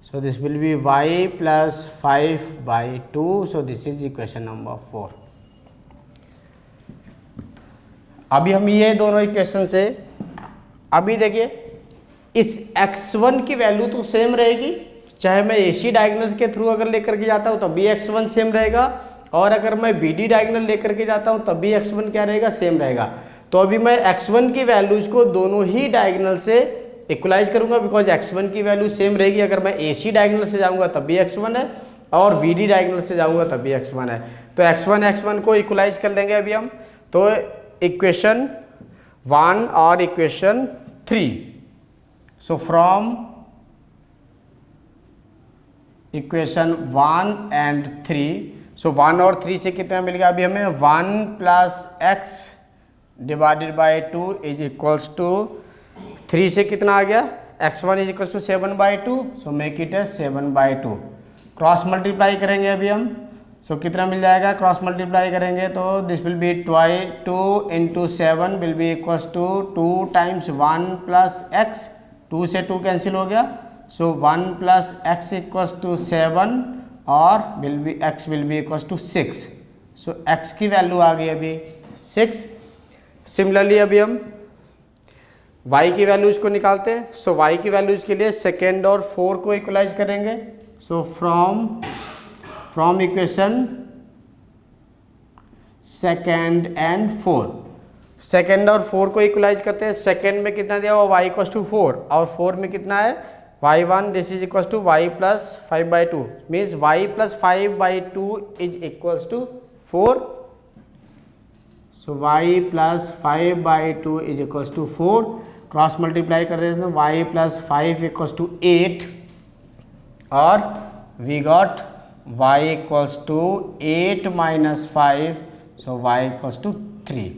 so this will be y plus 5 by 2, so this is equation number 4। अभी हम ये दोनों equation से, अभी देखिए इस x1 की वैल्यू तो सेम रहेगी, चाहे मैं AC डायगोनल्स के थ्रू अगर लेकर के जाता हूँ तब भी x1 सेम रहेगा, और अगर मैं BD डायगोनल लेकर के जाता हूँ तब भी x1 क्या रहेगा, सेम रहेगा। तो अभी मैं x1 की वैल्यूज को दोनों ही डायगोनल से इक्वलाइज करूंगा, बिकॉज x1 की वैल्यू सेम रहेगी। अगर मैं AC डायगोनल से जाऊंगा तब भी x1 है, और BD डायगोनल से जाऊंगा तब भी x1 है। तो x1 को इक्वलाइज कर लेंगे अभी हम। तो इक्वेशन 1 और equation 3, so from equation 1 and 3, सो 1 और 3 से कितना मिल गया अभी हमें, 1 plus x divided by 2 is equals to 3 से कितना आ गया, x1 is equals to 7 by 2, so make it as 7 by 2। Cross multiply करेंगे अभी हम, सो कितना मिल जाएगा, क्रॉस मल्टीप्लाई करेंगे तो this will be 2 into 7 will be equals to 2 times 1 plus x, 2 से 2 कैंसिल हो गया, so 1 plus x equals to 7 और x will be equals to 6। So x की वैल्यू आ गई अभी 6। सिमिलरली अभी हम y की वैल्यूज को निकालते हैं। सो y की वैल्यूज के लिए सेकेंड और 4 को इक्वलाइज करेंगे। So from equation second and 4, second और 4 को इक्वलाइज करते हैं। सेकेंड में कितना दिया हुआ, y इक्वल्स टू 4, और 4 में कितना है, y1, this is equals to y plus 5 by 2, means y plus 5 by 2 is equals to 4। So y plus 5 by 2 is equals to 4। Cross multiply कर देते हैं, y plus 5 इक्वल्स टू 8, और we got y equals to 8 minus 5, so y equals to 3।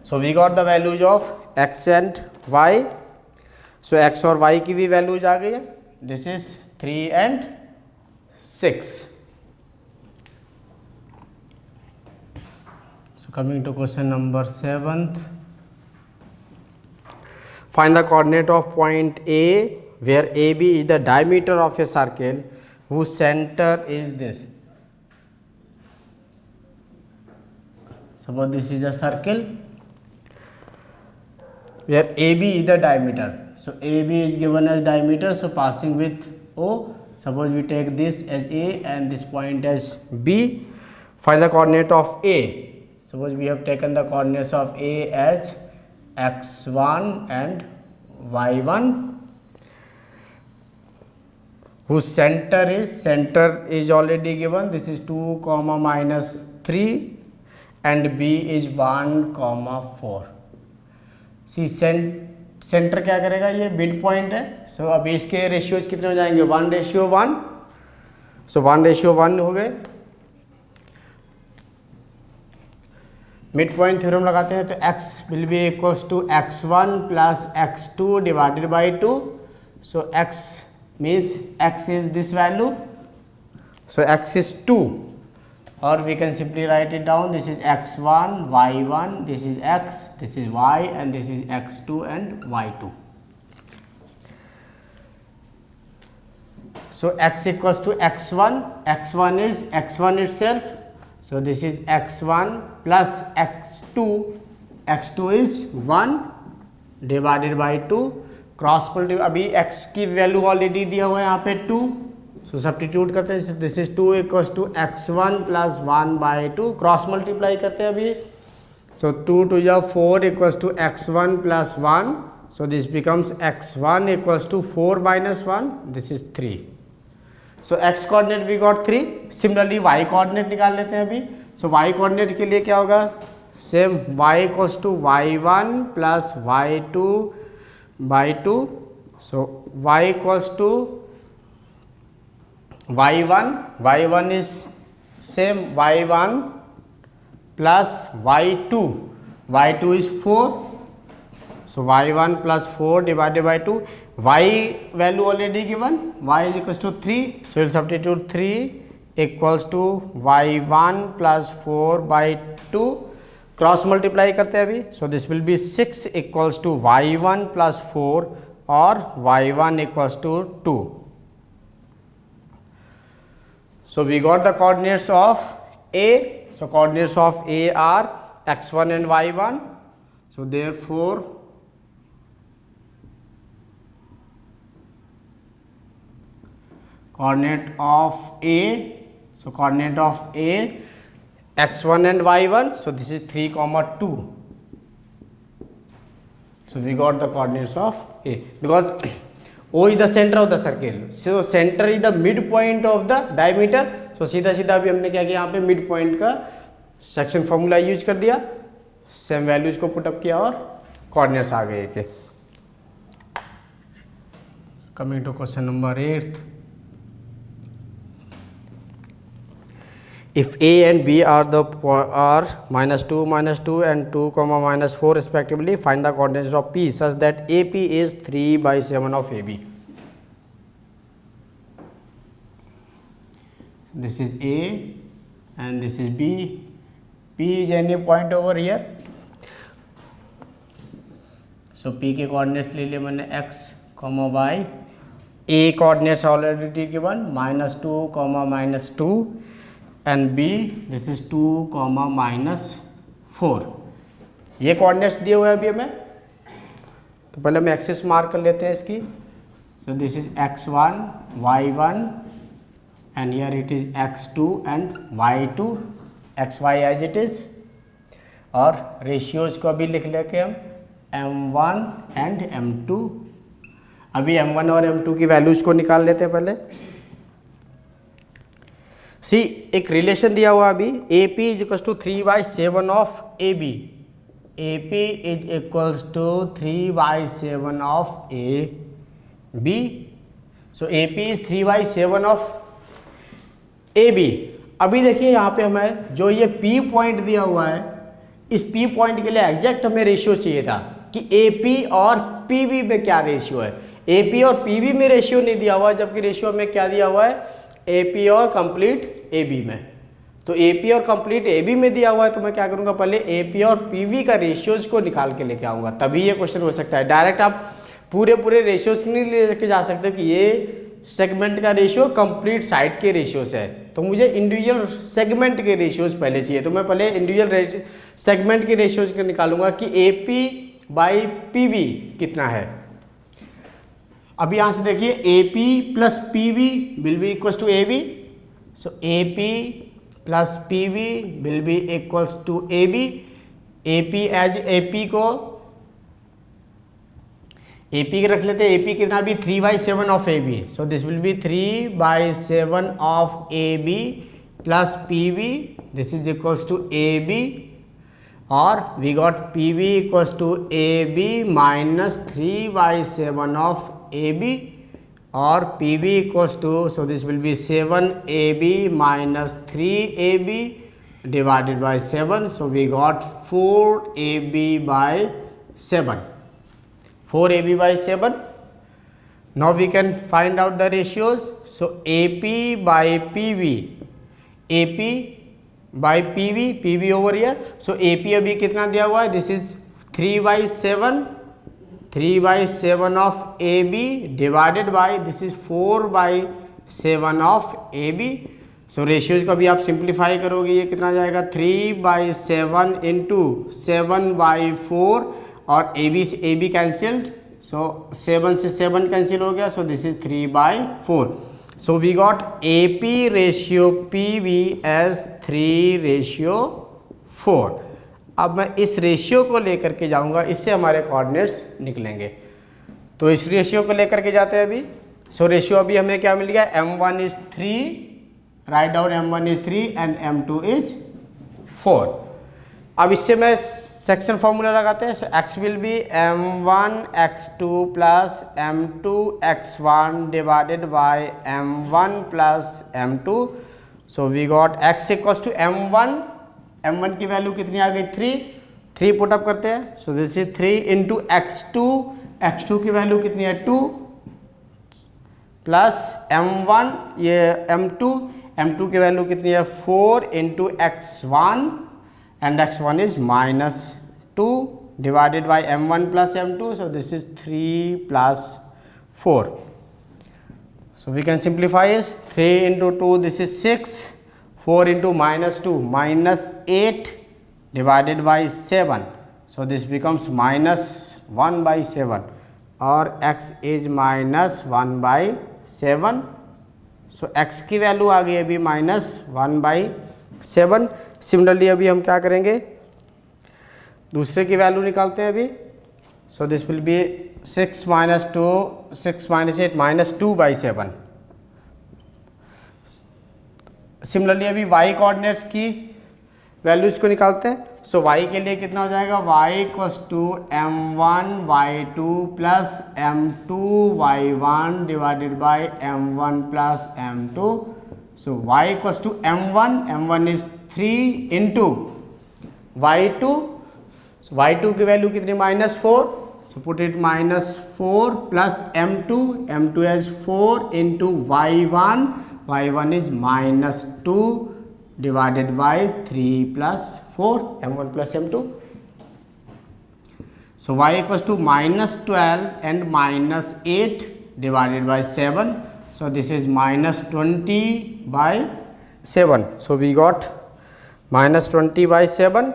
So we got the values of x and y। So x और y की भी values आ गई है, this is 3 and 6। Coming to question number 7th, find the coordinate of point A where AB is the diameter of a circle whose center is this. Suppose this is a circle where AB is the diameter. So AB is given as diameter, so passing with O. Suppose we take this as A and this point as B. Find the coordinate of A. Suppose we have taken the coordinates of A as x1 and y1, whose center is already given, this is 2, -3, and B is 1, 4। C centre क्या करेगा, ये mid point है। सो अभी इसके ratios कितने हो जाएंगे, 1:1। सो 1:1 हो गए। मिड पॉइंट थ्योरम लगाते हैं, तो x will be equals to x1 plus x2 divided by 2। So x means x is this value, so x is 2, और we can simply write it down, this is x1, y1, this is x, this is y, and this is x2 and y2। So x equals to x1 is x1 itself, so this is x1 plus x2 is 1 divided by 2। Cross multiply, अभी x की value already दिया हुआ है यहाँ पे 2, सो substitute करते हैं, this is 2 equals to x1 plus 1 by 2। Cross multiply करते हैं अभी, so 2 to 4 equals to x1 plus 1, so this becomes x1 equals to 4 minus 1, this is 3। So X coordinate we got 3, similarly Y coordinate निकाल लेते हैं अभी। सो Y coordinate के लिए क्या होगा, same y equals to y1 plus y2 so y equals to y1 is same y1 plus y2 is 4, so y1 plus 4 divided by 2, y value already given, y is equals to 3, so we'll substitute 3 equals to y1 plus 4 by 2, cross multiply करते हैं अभी, so this will be 6 equals to y1 plus 4 और y1 equals to 2. So we got the coordinates of A, so coordinates of A are x1 and y1, so therefore coordinate of A, so coordinate of A x1 and y1, so this is 3 comma 2, so we got the coordinates of A because O is the center of the circle, so center is the midpoint of the diameter, so सीधा सीधा अभी हमने क्या किया, यहाँ पे mid point का section formula use कर दिया, सेम वैल्यूज को पुटअप किया और कोऑर्डिनेट्स आ गए थे। Coming to question number 8, if A and B are -2, -2 and 2, -4 respectively, find the coordinates of P such that AP is 3/7 of AB. This is A and this is B. P is any point over here. So P के coordinates ले लिए मैंने x, y. A coordinates already given -2, -2. and B this is 2, -4. ये coordinates दिए हुए हैं अभी हमें, तो पहले हम एक्सिस मार्क कर लेते हैं इसकी। So this is x1, y1 and here it is x2 and y2, xy as it is, और रेशियोज को अभी लिख लेके हम m1 एंड m2। अभी m1 और m2 की वैल्यूज को निकाल लेते हैं पहले। सी एक रिलेशन दिया हुआ अभी, AP is equals to 3/7 of AB, AP is equals to 3/7 of AB, so AP is 3/7 of AB। अभी देखिए यहाँ पे हमें जो ये P पॉइंट दिया हुआ है, इस P पॉइंट के लिए एग्जैक्ट हमें रेशियो चाहिए था कि AP और PB में क्या रेशियो है। AP और PB में रेशियो नहीं दिया हुआ है, जबकि रेशियो हमें क्या दिया हुआ है, AP और कंप्लीट AB में। तो AP और कंप्लीट AB में दिया हुआ है, तो मैं क्या करूंगा, पहले AP और PB का रेशियोज को निकाल के लेके आऊंगा, तभी ये क्वेश्चन हो सकता है। डायरेक्ट आप पूरे रेशियोज नहीं लेके जा सकते कि ये सेगमेंट का रेशियो कंप्लीट साइड के रेशियोज है, तो मुझे इंडिविजुअल सेगमेंट के रेशियोज पहले चाहिए। तो मैं पहले इंडिविजुअल सेगमेंट के रेशियोज को निकालूंगा कि AP/PB कितना है। अभी यहाँ से देखिए AP plus PB will be equals to AB, so AP plus PB will be equals to AB। AP as AP को AP रख लेते हैं, AP कितना भी 3/7 of AB, so this will be 3/7 of AB plus PB, this is equals to AB, और we got PB equals to AB minus 3/7 of AB, और PB equals to, so this will be 7AB minus 3AB divided by 7, so we got 4AB/7, 4AB/7। Now we can find out the ratios, so AP/PB, AP/PB, PB over here, so AP अभी कितना दिया हुआ है, this is 3/7 of AB divided by this is 4/7 of AB। So ratios को अभी आप simplify करोगे, ये कितना जाएगा, 3/7 इंटू 7/4, और AB से AB कैंसिल्ड, सो 7 से 7 कैंसिल हो गया, so this is 3/4। So we got AP ratio PB as 3/4। अब मैं इस रेशियो को लेकर के जाऊंगा, इससे हमारे कोऑर्डिनेट्स निकलेंगे। तो इस रेशियो को लेकर के जाते हैं अभी, सो रेशियो अभी हमें क्या मिल गया, m1 is 3, write down m1 is 3 and m2 is 4। अब इससे मैं सेक्शन फॉर्मूला लगाते हैं। So x will be m1 x2 plus m2 x1 divided by m1 plus m2। So we got x equals to m1 की value कितनी आ गई, 3 put up करते हैं। So this is 3 into x2 की value कितनी है 2 प्लस m1 ये m2 की वैल्यू कितनी है 4 into x1 and x1 is minus 2 divided by m1 plus m2. So this is 3 plus 4. So we can simplify this. 3 into 2 this is 6, 4 into minus 2 minus 8 divided by 7. So this becomes minus 1 by 7 or x is minus 1 by 7. So x की value आ गई अभी minus 1 by 7। Similarly अभी हम क्या करेंगे, दूसरे की वैल्यू निकालते हैं अभी। सो this will B 6 minus 2 6 minus 8 minus 2 by 7। Similarly अभी y कोऑर्डिनेट्स की वैल्यूज को निकालते हैं। सो y के लिए कितना हो जाएगा, y equals to m1 y2 plus m2 y1 divided by m1 plus m2। So y equals to m1 is 3 into y2। So y2 की वैल्यू कितनी minus 4। So put it minus 4 plus m2 is 4 into y1 is minus 2 divided by 3 plus 4 m1 plus m2। So y equals to minus 12 and minus 8 divided by 7। So this is minus 20 by 7. So we got minus 20 by 7.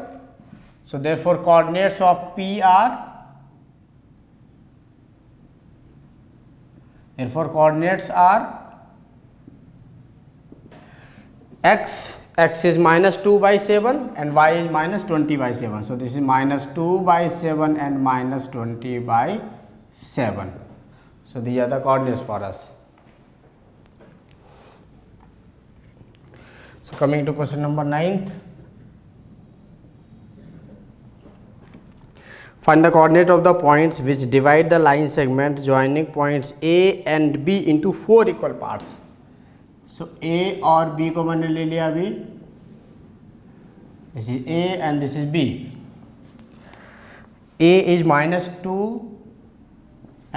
So therefore coordinates of P are, x is minus 2 by 7 and y is minus 20 by 7. So this is minus 2 by 7 and minus 20 by 7. So these are the coordinates for us. So coming to question number 9th. Find the coordinate of the points which divide the line segment joining points A and B into 4 equal parts. So A और B को मैंने ले लिया अभी, this is A and this is B. A is minus 2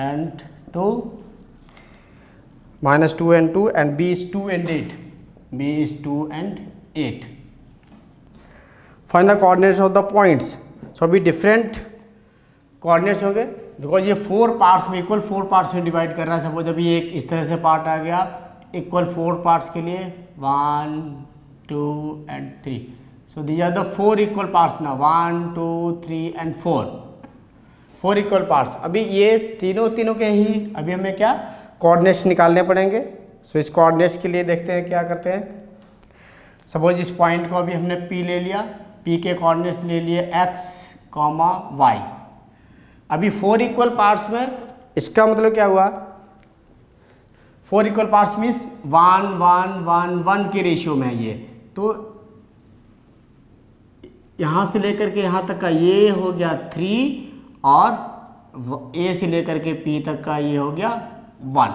and 2, minus 2 and 2, and B is 2 and 8. B is 2 and 8. Find the coordinates of the points. So अभी different coordinates होंगे because ये 4 parts में equal 4 parts में divide कर रहा है। Suppose अभी एक इस तरह से पार्ट आ गया इक्वल 4 पार्ट्स के लिए 1 2 and 3. So these are the 4 equal parts now, 1 2 3 and 4 equal parts. अभी ये तीनों के ही अभी हमें क्या कोऑर्डिनेट्स निकालने पड़ेंगे। सो इस कोऑर्डिनेट्स के लिए देखते हैं क्या करते हैं। सपोज इस पॉइंट को अभी हमने P ले लिया, P के कोऑर्डिनेट्स ले लिए x, y। अभी 4 इक्वल पार्ट्स में इसका मतलब क्या हुआ, 4 इक्वल पार्ट्स मीन्स 1 1 1 1 के रेशियो में है ये। तो यहाँ से लेकर के यहाँ तक का ये हो गया 3 और A से लेकर के P तक का ये हो गया 1।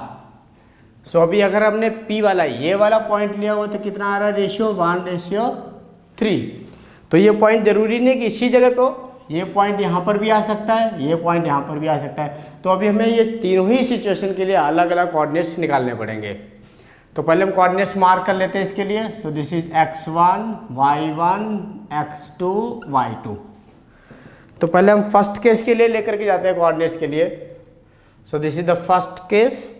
सो अभी अगर हमने P वाला ये वाला पॉइंट लिया हुआ तो कितना आ रहा है रेशियो, 1:3। तो ये पॉइंट जरूरी नहीं कि इसी जगह पे हो, ये पॉइंट यहाँ पर भी आ सकता है, ये पॉइंट यहाँ पर भी आ सकता है। तो अभी हमें ये तीनों ही सिचुएशन के लिए अलग अलग कोऑर्डिनेट्स निकालने पड़ेंगे। तो पहले हम कोऑर्डिनेट्स मार्क कर लेते हैं इसके लिए। सो this is x1 y1 x2 y2। तो पहले हम फर्स्ट केस के लिए लेकर के जाते हैं कोऑर्डिनेट्स के लिए। सो this is the first case.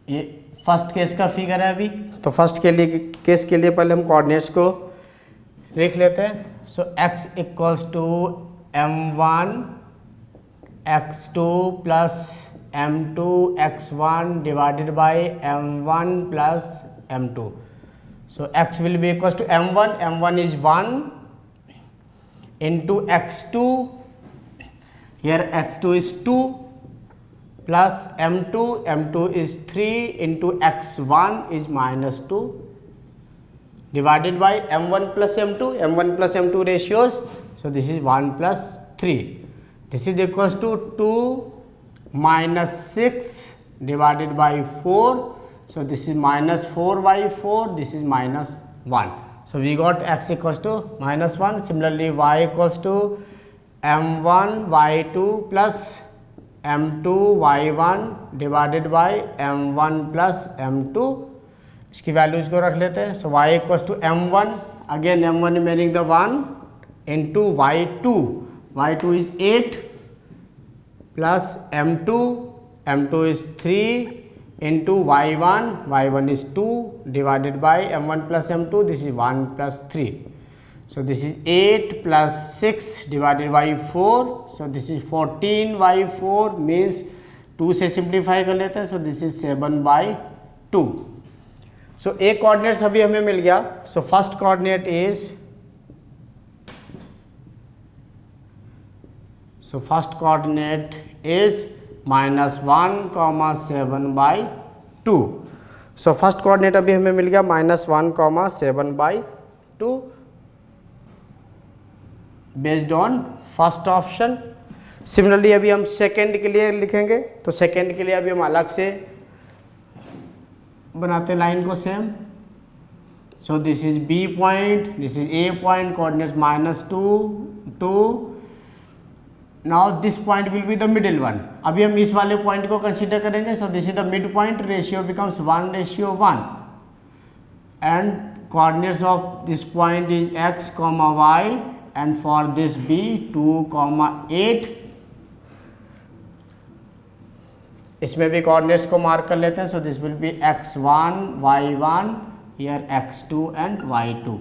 ये फर्स्ट केस का फिगर है अभी। तो फर्स्ट के लिए केस के लिए पहले हम कोऑर्डिनेट्स को लिख लेते हैं। So x equals to m1 x2 plus m2 x1 divided by m1 plus m2। So x will be equals to m1 is 1 into x2, here x2 is 2 plus m2 is 3 into x1 is minus 2 divided by m1 plus m2 ratios, so this is 1 plus 3, this is equals to 2 minus 6 divided by 4, so this is minus 4 by 4, this is minus 1. So we got x equals to minus 1. Similarly, y equals to m1 y2 plus m2 y1 divided by m1 plus m2. इसकी values को रख लेते हैं. So y equals to m1, again m1 remaining the 1 into y2 is 8 plus m2 is 3 into y1 is 2 divided by m1 plus m2, this is 1 plus 3, so this is 8 plus 6 divided by 4, so this is 14 by 4 means 2 से simplify कर लेते हैं, so this is 7 by 2. so एक coordinates अभी हमें मिल गया. so first coordinate is -1, 7 by 2. So first coordinate अभी हमें मिल गया -1, 7 by 2 based on first option. Similarly अभी हम सेकेंड के लिए लिखेंगे. तो सेकेंड के लिए अभी हम अलग से बनाते लाइन को same. So this is B point, this is A point, coordinate -2, 2. Now this point will be the middle one. अभी हम इस वाले पॉइंट को कंसीडर करेंगे. So this is the mid point, ratio becomes 1:1 and coordinates of this point is x, y and for this b 2, 8. इसमें भी coordinates को mark कर लेते हैं. So this will be x1, y1, here x2 and y2.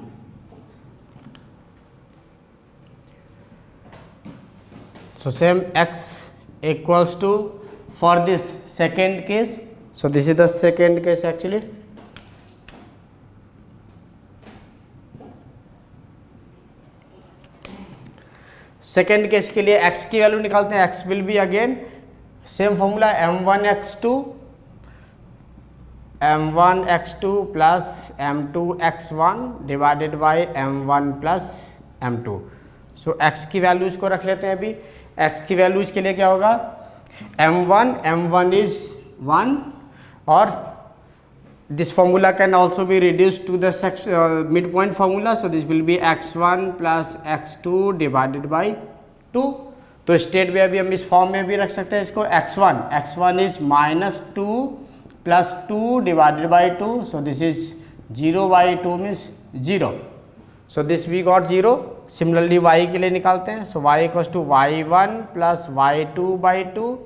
So same x equals to, for this second case, so this is the second case actually. Second case के लिए x की value निकालते हैं. x will be again same formula m1x2 plus m2x1 divided by m1 plus m2. So x की values को रख लेते हैं. अभी x की वैल्यूज के लिए क्या होगा, m1 इज 1 और this formula can also be reduce to the mid point formula. So this will be x1 plus x2 divided by 2. तो स्टेट में अभी हम इस फॉर्म में भी रख सकते हैं इसको. x1 is -2 plus 2 divided by 2, so this is 0/2 means 0. So this we got 0. Similarly y के लिए निकालते हैं. So y equals to y1 plus y2/2,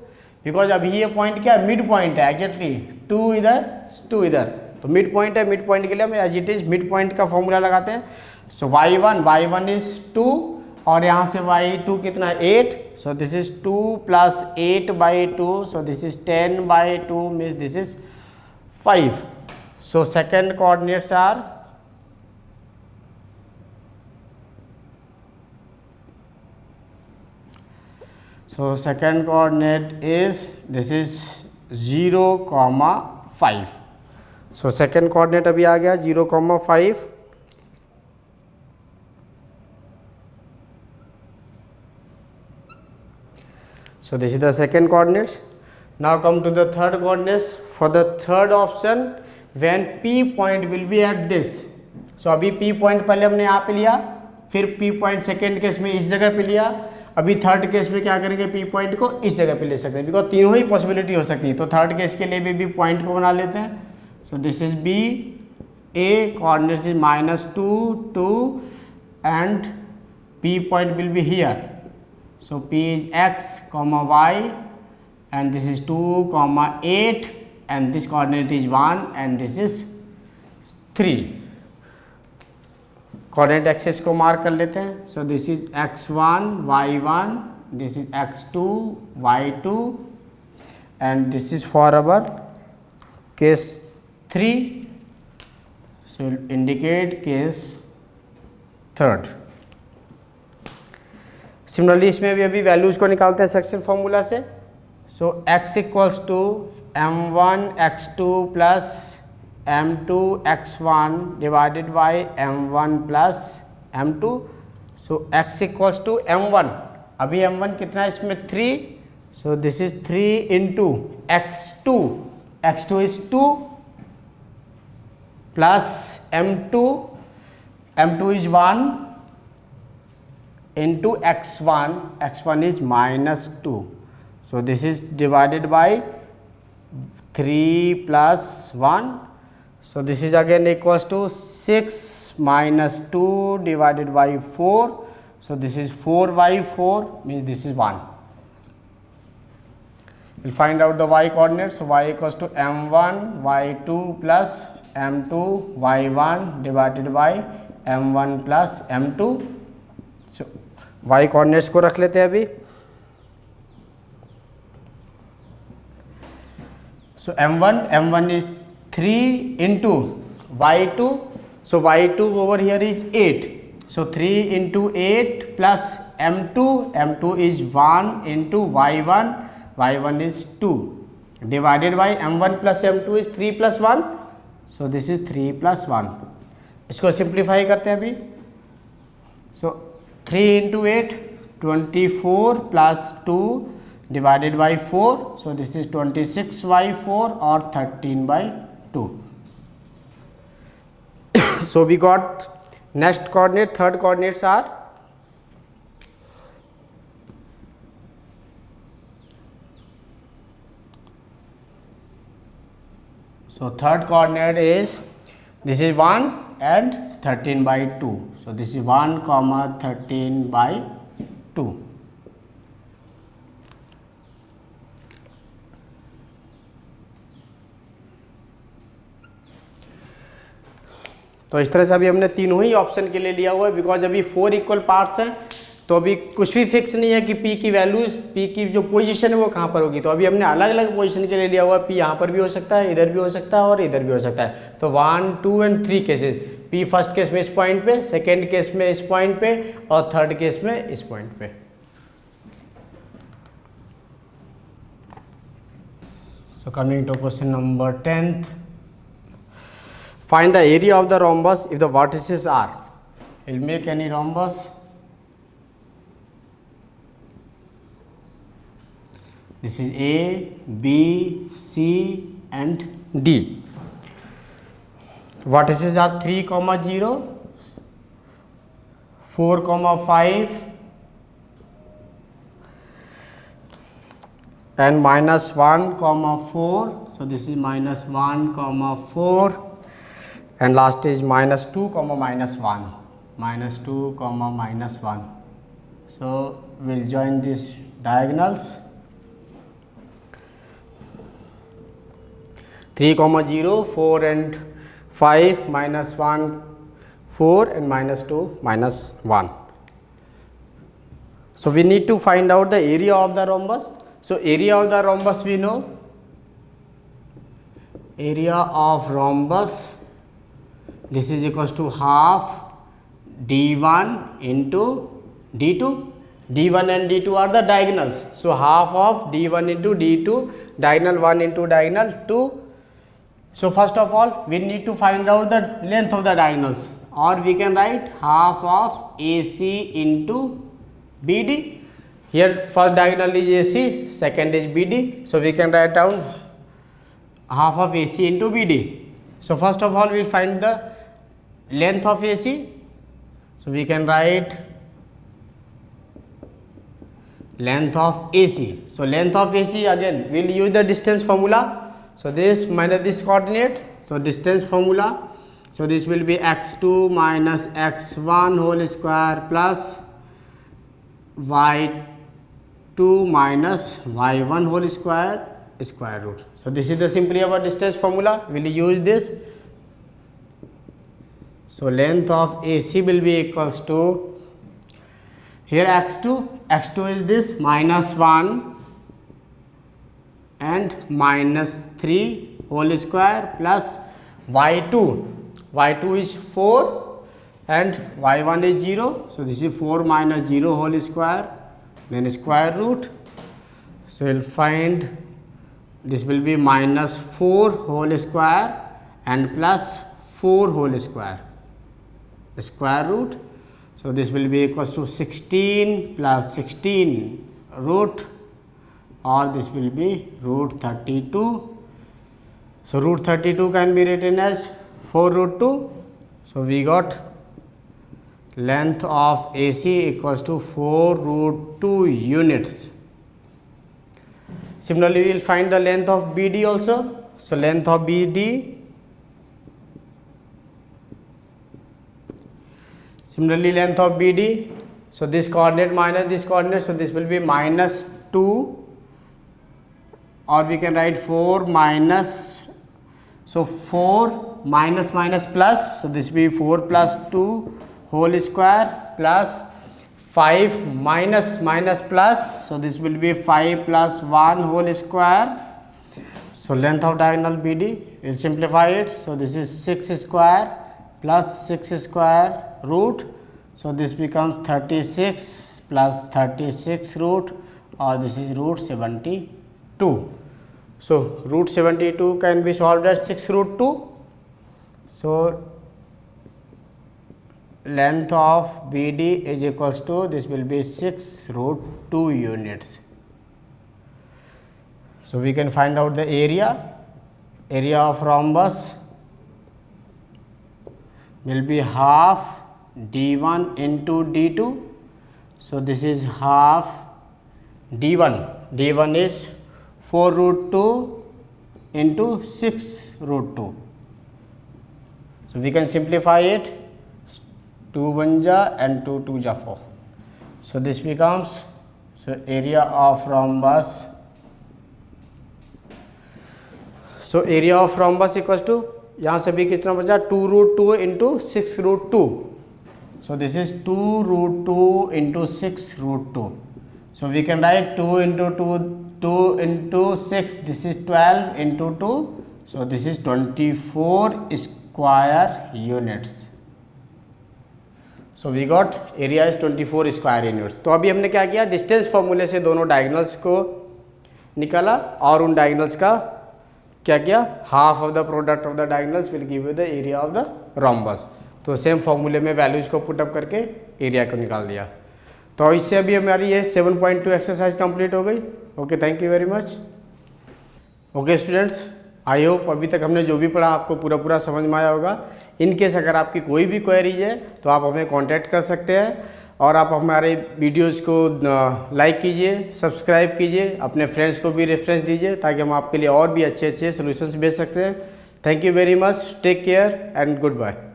because अभी ये पॉइंट क्या है, मिड पॉइंट है एग्जैक्टली. 2 इधर, 2 इधर, तो मिड पॉइंट है. मिड पॉइंट के लिए हम as it is mid point का फॉर्मूला लगाते हैं. सो y1 इज 2 और यहाँ से y2 कितना 8. So this is 2 plus 8/2, so this is 10/2 means this is 5. So second coordinates are so second coordinate is this is 0, 5. so second coordinate अभी आ गया 0, 5. so this is the second coordinates. now come to the third coordinates. for the third option when p point will be at this. so अभी p point पहले हमने यहाँ पे लिया, फिर p point second case में इस जगह पे लिया. अभी थर्ड केस में क्या करेंगे, पी पॉइंट को इस जगह पे ले सकते हैं, बिकॉज तीनों ही पॉसिबिलिटी हो सकती है. तो थर्ड केस के लिए भी पॉइंट को बना लेते हैं. So this is B A, coordinates is -2, 2 and P point will be here. So P is x, y and this is 2, 8 and this coordinate is 1 and this is 3. Coordinate axis को mark कर लेते हैं. So this is x1, y1, this is x2, y2 and this is for our case 3. So indicate case third. Similarly इसमें भी अभी values को निकालते हैं सेक्शन फॉर्मूला से। So x equals to m1 x2 plus m2 x1 divided by m1 plus m2। So x equals to m1, अभी m1 कितना है इसमें 3, so this is 3 into x2, x2 is 2 plus m2, m2 is 1 into x1, x1 is minus 2. So this is divided by 3 plus 1. So this is again equals to 6 minus 2 divided by 4. So this is 4 by 4 means this is 1. We'll find out the y coordinates. So y equals to m1 y2 plus m2 y1 divided by m1 plus m2. So y coordinates को रख लेते हैं अभी। So m1 is 3 into y2. So y2 over here is 8. So 3 into 8 plus m2 is 1 into y1 is 2 divided by m1 plus m2 is 3 plus 1. So this is 3 plus 1. इसको simplify करते हैं अभी। So 3 into 8 24 plus 2 divided by 4, so this is 26 by 4 और 13 by 2। So we got next coordinate, third coordinates are third coordinate is this is 1 and 13 by 2. So this is 1 comma 13 by 2. तो इस तरह से अभी हमने तीनों ही ऑप्शन के लिए लिया हुआ है, बिकॉज अभी 4 इक्वल पार्ट्स हैं, तो अभी कुछ भी फिक्स नहीं है कि P की वैल्यूज, P की जो पोजीशन है वो कहाँ पर होगी। तो अभी हमने अलग अलग पोजीशन के लिए लिया हुआ है। P यहाँ पर भी हो सकता है, इधर भी हो सकता है और इधर भी हो सकता है। तो 1, 2 and 3 cases, P first case में इस पॉइंट पे, सेकेंड केस में इस पॉइंट पे और थर्ड केस में इस पॉइंट पे। So coming to question number 10th, find the area of the rhombus if the vertices are. We'll make any rhombus. This is A, B, C and D. Vertices are 3, 0, 4, 5 and minus 1, 4. So this is minus 1, 4 and last is minus 2, minus 1. Minus 2, minus 1. So we'll join these diagonals. 3, 0, 4 and 5, minus 1, 4 and minus 2, minus 1. So we need to find out the area of the rhombus. So area of the rhombus we know. Area of rhombus, this is equals to half d1 into d2. d1 and d2 are the diagonals. So half of d1 into d2, diagonal 1 into diagonal 2. So first of all we need to find out the length of the diagonals, or we can write half of AC into BD. Here first diagonal is AC, second is BD, so we can write down half of AC into BD. So first of all we will find the length of AC, so we can write length of AC. So length of AC, again we will use the distance formula. So this minus this coordinate, so distance formula, so this will be x2 minus x1 whole square plus y2 minus y1 whole square root. So this is the simply our distance formula, we will use this. So length of AC will be equals to, here x2 is this minus 1 and minus 3 whole square plus y2 is 4 and y1 is 0, so this is 4 minus 0 whole square then square root. So we'll find this will be minus 4 whole square and plus 4 whole square root. So this will be equals to 16 plus 16 root, or this will be root 32. So root 32 can be written as 4 root 2. So we got length of AC equals to 4 root 2 units. Similarly, we will find the length of BD also. So length of BD, similarly length of BD, so this coordinate minus this coordinate, so this will be minus 2, or we can write 4 minus, so 4 minus minus plus, so this will be 4 plus 2 whole square plus 5 minus minus plus, so this will be 5 plus 1 whole square. So length of diagonal BD, we'll simplify it. So this is 6 square plus 6 square root, so this becomes 36 plus 36 root, or this is root 72. So root 72 can be solved as 6 root 2. So length of BD is equals to, this will be 6 root 2 units. So we can find out the area of rhombus will be half D1 into D2. So this is half D1 is 4 root 2 into 6 root 2. So we can simplify it, 2 1 ja and 2 2 ja 4. So this becomes, so area of rhombus, so area of rhombus equals to, यहाँ से भी कितना बचा, 2 root 2 into 6 root 2. So this is 2 root 2 into 6 root 2. So we can write 2 into 2 into 6, this is 12 into 2, so this is 24 square units. So we got area is 24 square units. तो अभी हमने क्या किया, डिस्टेंस फॉर्मूले से दोनों diagonals को निकाला और उन डायगोनल्स का क्या किया, half of the product of the diagonals will give you the area of the rhombus. तो सेम फॉर्मूले में वैल्यूज को पुटअप करके एरिया को निकाल दिया. तो इससे अभी हमारी ये 7.2 एक्सरसाइज कंप्लीट हो गई. Okay, thank you very much. Okay students, I hope अभी तक हमने जो भी पढ़ा आपको पूरा समझ में आया होगा. इन केस अगर आपकी कोई भी क्वेरीज है तो आप हमें कांटेक्ट कर सकते हैं, और आप हमारे वीडियोस को लाइक कीजिए, सब्सक्राइब कीजिए, अपने फ्रेंड्स को भी रेफरेंस दीजिए ताकि हम आपके लिए और भी अच्छे सॉल्यूशंस भेज सकते हैं. Thank you very much, take care and good bye.